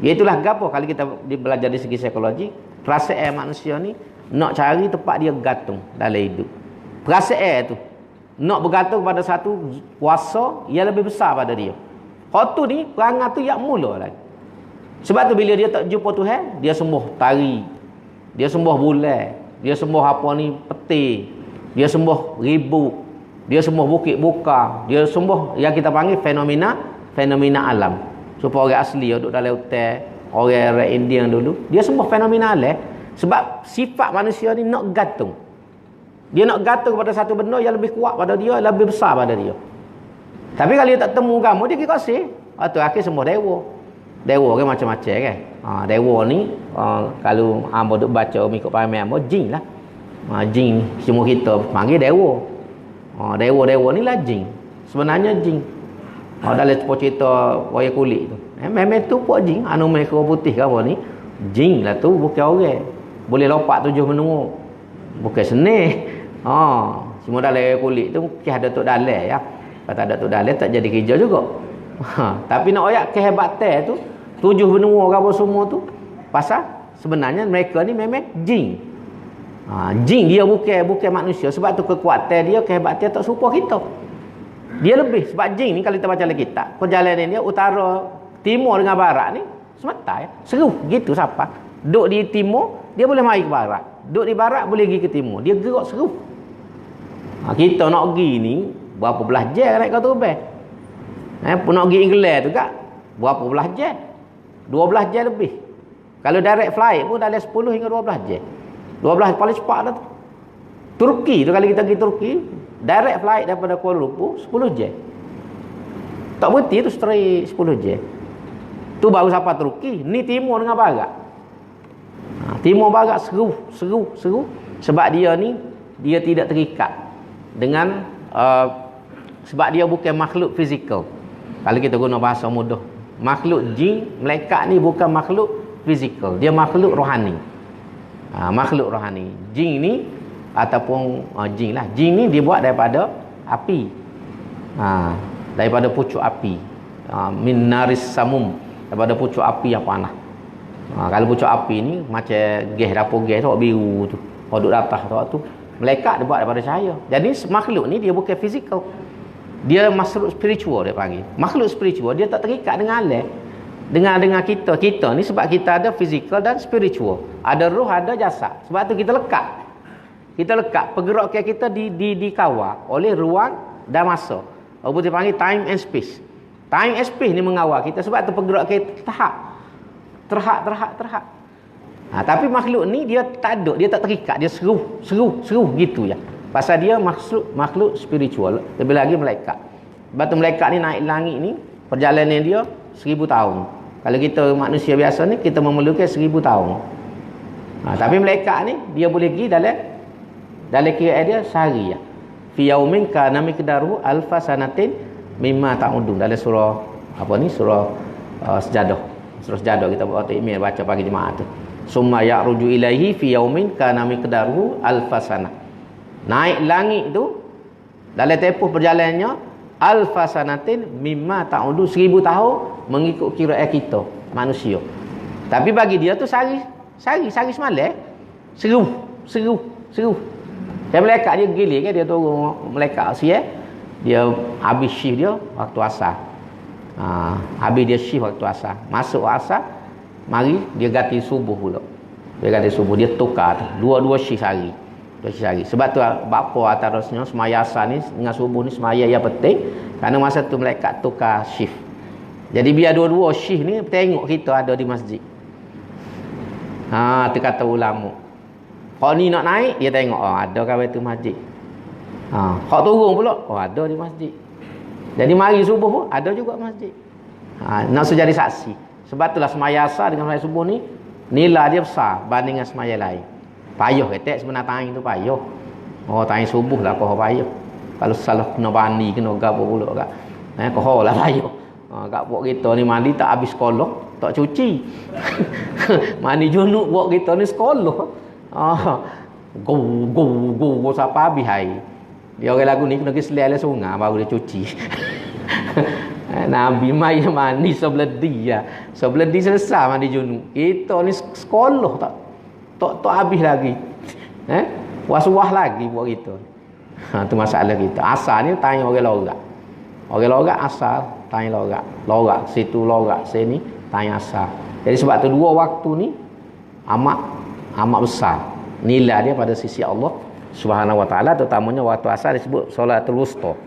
Speaker 1: Iaitulah gapo kalau kita belajar dari segi psikologi, perasaan manusia ni nak cari tempat dia gantung dalam hidup. Perasaan tu nak bergantung pada satu kuasa yang lebih besar pada dia. Hak tu ni perangai tu yang mula lagi. Sebab tu bila dia tak jumpa Tuhan, dia sembah tari, dia sembah bulan, dia sembah apa ni peti, dia sembah ribut, dia sembah bukit buka, dia sembah yang kita panggil fenomena alam. Supaya orang asli duduk dalam hutan, orang Indian dulu, dia sembah fenomena alam. Sebab sifat manusia ni nak gantung. Dia nak gantung pada satu benda yang lebih kuat pada dia, lebih besar pada dia. Tapi kalau dia tak temu agama, dia kira kasih. Atau akhir sembah dewa. Dewa kan macam-macam kan. Dewa ni kalau hamba duk baca mengikut paham hamba, jin lah. Jin semua kita panggil dewa. Dewa-dewa ni lah jin. Sebenarnya jin. Dalam cerita wayang kulit tu. Memang tu puak jin. Anu mereka putih ke apa ni. Jin lah tu, bukan orang. Boleh lompat 7 benua. Bukan seni. Semua dalam wayang kulit tu mungkin ada Tok Dalai ya. Kalau tak ada Tok Dalai tak jadi kerja juga. Tapi nak ayat kehebatan tu 7 benua ke apa semua tu. Pasal sebenarnya mereka ni memang jin. Jin dia bukan manusia. Sebab tu kekuatan dia, kehebatan tak serupa kita. Dia lebih. Sebab jin ni kalau kita baca dalam kitab, perjalanan dia utara, timur dengan barat ni semata ya. Seru gitu siapa. Duduk di timur, dia boleh mari ke barat. Duduk di barat boleh pergi ke timur. Dia gerak seru. Kita nak pergi ni berapa belah jam naik kau terbang. Nak pergi England tu kak, berapa belah jam? 12 jam lebih. Kalau direct flight pun dalam 10 hingga 12 jam. 12 paling cepat dah tu. Turki tu kalau kita pergi Turki, direct flight daripada Kuala Lumpur 10 jam. Tak berhenti tu straight 10 jam. Tu baru sampai Turki. Ni timur dengan barat. Timur barat seru. Sebab dia ni dia tidak terikat dengan sebab dia bukan makhluk fizikal. Kalau kita guna bahasa mudah, makhluk jin, malaikat ni bukan makhluk fizikal. Dia makhluk rohani. Makhluk rohani. Jin ni ataupun jin lah. Jin ni dia buat daripada api. Daripada pucuk api. Min naris samum. Daripada pucuk api yang panas. Kalau pucuk api ni macam gas dapur gas tu biru tu. Duduk atas tu. Malaikat dia buat daripada cahaya. Jadi makhluk ni dia bukan fizikal. Dia makhluk spiritual dia panggil. Makhluk spiritual dia tak terikat dengan alam. Dengan kita. Kita ni sebab kita ada fizikal dan spiritual. Ada roh, ada jasad. Sebab tu kita lekat. Kita lekat. Pergerakan kita dikawal oleh ruang dan masa. Apa dia panggil time and space. Time and space ni mengawal kita. Sebab tu pergerakan kita terhad. Tapi makhluk ni dia tak ada, dia tak terikat, dia seru gitu ya. Pasal dia makhluk spiritual, lebih lagi malaikat. Sebab tu malaikat ni naik langit ni, perjalanan dia 1000 tahun. Kalau kita manusia biasa ni, kita memerlukan 1000 tahun. Tapi malaikat ni dia boleh pergi dalam kira dia sehari ya. Fi yaumin kana miqdaruhu alfa sanatin mimma ta'udun. Dalam surah surah Sejadah. Surah Sejadah kita buat email baca pagi Jumaat tu. Summa ya'ruju ilaihi fi yaumin kana miqdaruhu alfa sanah. Naik langit tu dalam tempoh perjalanannya alfa sanatin mimma ta'udun, 1000 tahun mengikut kiraan kita manusia. Tapi bagi dia tu sehari semalam seru. Dan malaikat dia gilir kan, dia turun malaikat siap, dia habis shift dia waktu asar. Habis dia shift waktu asar. Masuk asar, mari dia ganti subuh pula. Dia tukar tu. Dua shift sehari. Sebab tu bapa atarusnya semaya asar ni dengan subuh ni semaya yang penting. Kerana masa tu malaikat tukar shift. Jadi biar dua-dua shift ni tengok kita ada di masjid. Tu kata ulama. Kalau ni nak naik, dia tengok, ada kawan tu masjid. Kalau turun pula, ada di masjid. Jadi mari subuh pun, ada juga masjid. Nak jadi saksi. Sebab itulah semaya asar dengan semaya subuh ni, nilai dia besar banding dengan semaya lain. Payah ketek sebenarnya tayang tu payah. Tayang subuh lah kau payah. Kalau salah kena bani, kena gabuk pula kat. Kau lah payah. Kat buat kita ni mandi tak habis sekolah, tak cuci. Mandi junuk buat kita ni sekolah. Go sampai habis hari. Dia orang lagu ni kena pergi selai sungai baru dia cuci. Nabi mai mandi sebeledi ya. Sebeledi selesai mandi junub. Kita ni sekolah tak habis lagi. Was-was lagi buat kita. Tu masalah kita. Asal ni tanya orang lorak. Orang lorak asal tanya lorak. Lorak situ lorak sini tanya asal. Jadi sebab tu dua waktu ni amat besar nilai dia pada sisi Allah Subhanahu wa taala, terutamanya waktu asar disebut solatul wusta.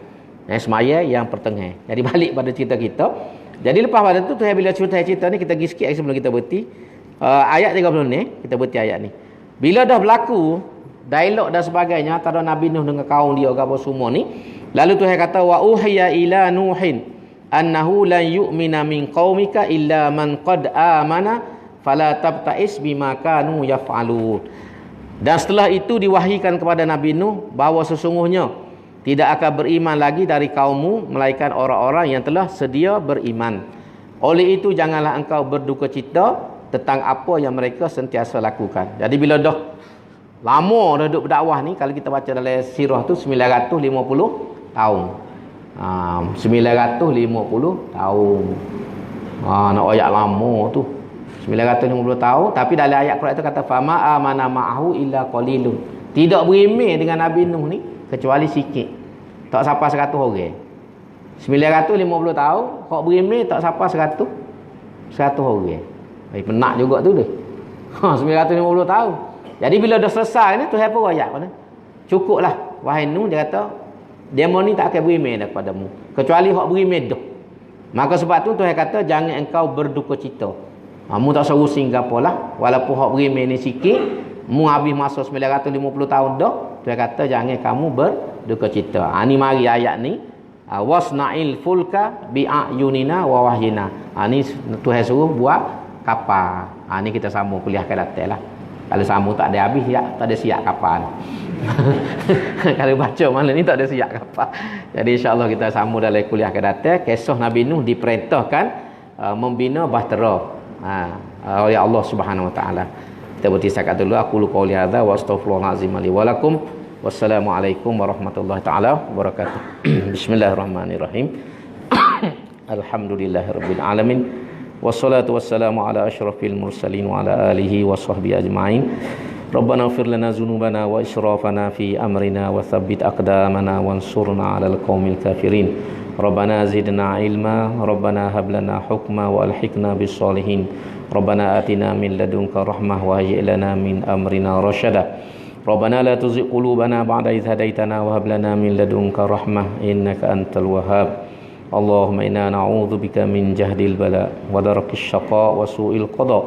Speaker 1: Semaya yang pertengah. Jadi balik pada cerita kita. Jadi lepas pada tu Tuhan bila cerita ni kita pergi sikit sebelum kita berhenti. Ayat 30 ni kita berhenti ayat ni. Bila dah berlaku dialog dan sebagainya antara Nabi Nuh dengan kaum dia apa semua ni, lalu Tuhan kata wa uhiya ila nuhin annahu lan yu'mina min qaumika illa man qad amana fala tabta'is bima kanu yaf'alun. Dan setelah itu diwahyukan kepada Nabi Nuh bahawa sesungguhnya tidak akan beriman lagi dari kaummu melainkan orang-orang yang telah sedia beriman. Oleh itu janganlah engkau berduka cita tentang apa yang mereka sentiasa lakukan. Jadi bila dah lama dah duduk berdakwah ni, kalau kita baca dalam sirah tu 950 tahun. 950 tahun. Nak ayat lama tu. 950 tahun, tapi dalam ayat Quran itu kata fama amana ma'ahu illa qalilun. Tidak beriman dengan Nabi Nuh ni kecuali sikit. Tak sampai 100 orang. 950 tahun, kau beriman tak sampai 100 orang. Penak juga tu dia. 950 tahun. Jadi bila dah selesai ni Tuhan pun ayat mana? Cukuplah wahai Nuh, dia kata demo ni tak akan beriman kepadamu kecuali hak beriman dah. Maka sebab tu Tuhan kata jangan engkau berduka cita. Mu tak seru singgah pola walaupun hak beriman ni sikit, mu habis masa 950 tahun dah, Tuhan kata jangan kamu berduka cita. Ni mari ayat ni wasna'il fulka bi'ayunina wa wahyina. Ni Tuhan suruh buat kapal. Ni kita sambung kuliah akan datang lah. Kalau sambung tak ada habis ya, tak ada siap kapal. Kalau baca malam ni tak ada siap kapal. Jadi insya-Allah kita sambung dalam kuliah akan datang. Kisah Nabi Nuh diperintahkan membina bahtera oleh Allah Subhanahu wa taala. Kita berhenti setakat dulu. Aku lu qauli hadza wa astaghfirullahalazim li wa lakum. Wassalamualaikum warahmatullahi taala wabarakatuh. Bismillahirrahmanirrahim. Alhamdulillahirabbil alamin. Wassalatu wassalamu ala asyrafil mursalin wa ala alihi wa sahbihi ajma'in. Rabbana ighfir lana dzunubana wa israfana fi amrina wa tsabbit aqdamana wansurna 'alal qaumil kafirin. Rabbana zidna ilma, Rabbana hab lana hukma wa alhiqna bis solihin. Rabbana atina min ladunka rahmah wa hayyi' lana min amrina rasyada. Rabbana la tuzigh qulubana ba'da idh hadaitana wa hab lana min ladunka rahmah innaka antal wahhab. Allahumma inna na'udzubika min jahdil bala wa darakis syaqa wa su'il qada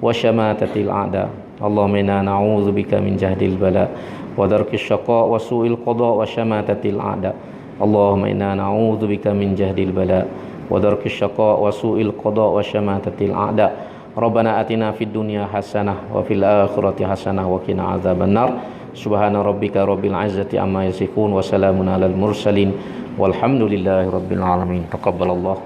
Speaker 1: wa syamatatil a'da. Allahumma inna na'udzubika min jahdil bala wa darakis syaqa wa su'il qada wa syamatatil a'da. Allahumma inna na'udzubika min jahdil bala wa darakis syaqa wa su'il qada wa syamatatil a'da. Rabbana atina fid dunya hasanah wa fil akhirati hasanah wa qina adzabannar. Subhana rabbika rabbil izzati amma yasifun wa salamun alal mursalin walhamdulillahi rabbil alamin. Taqabbalallah.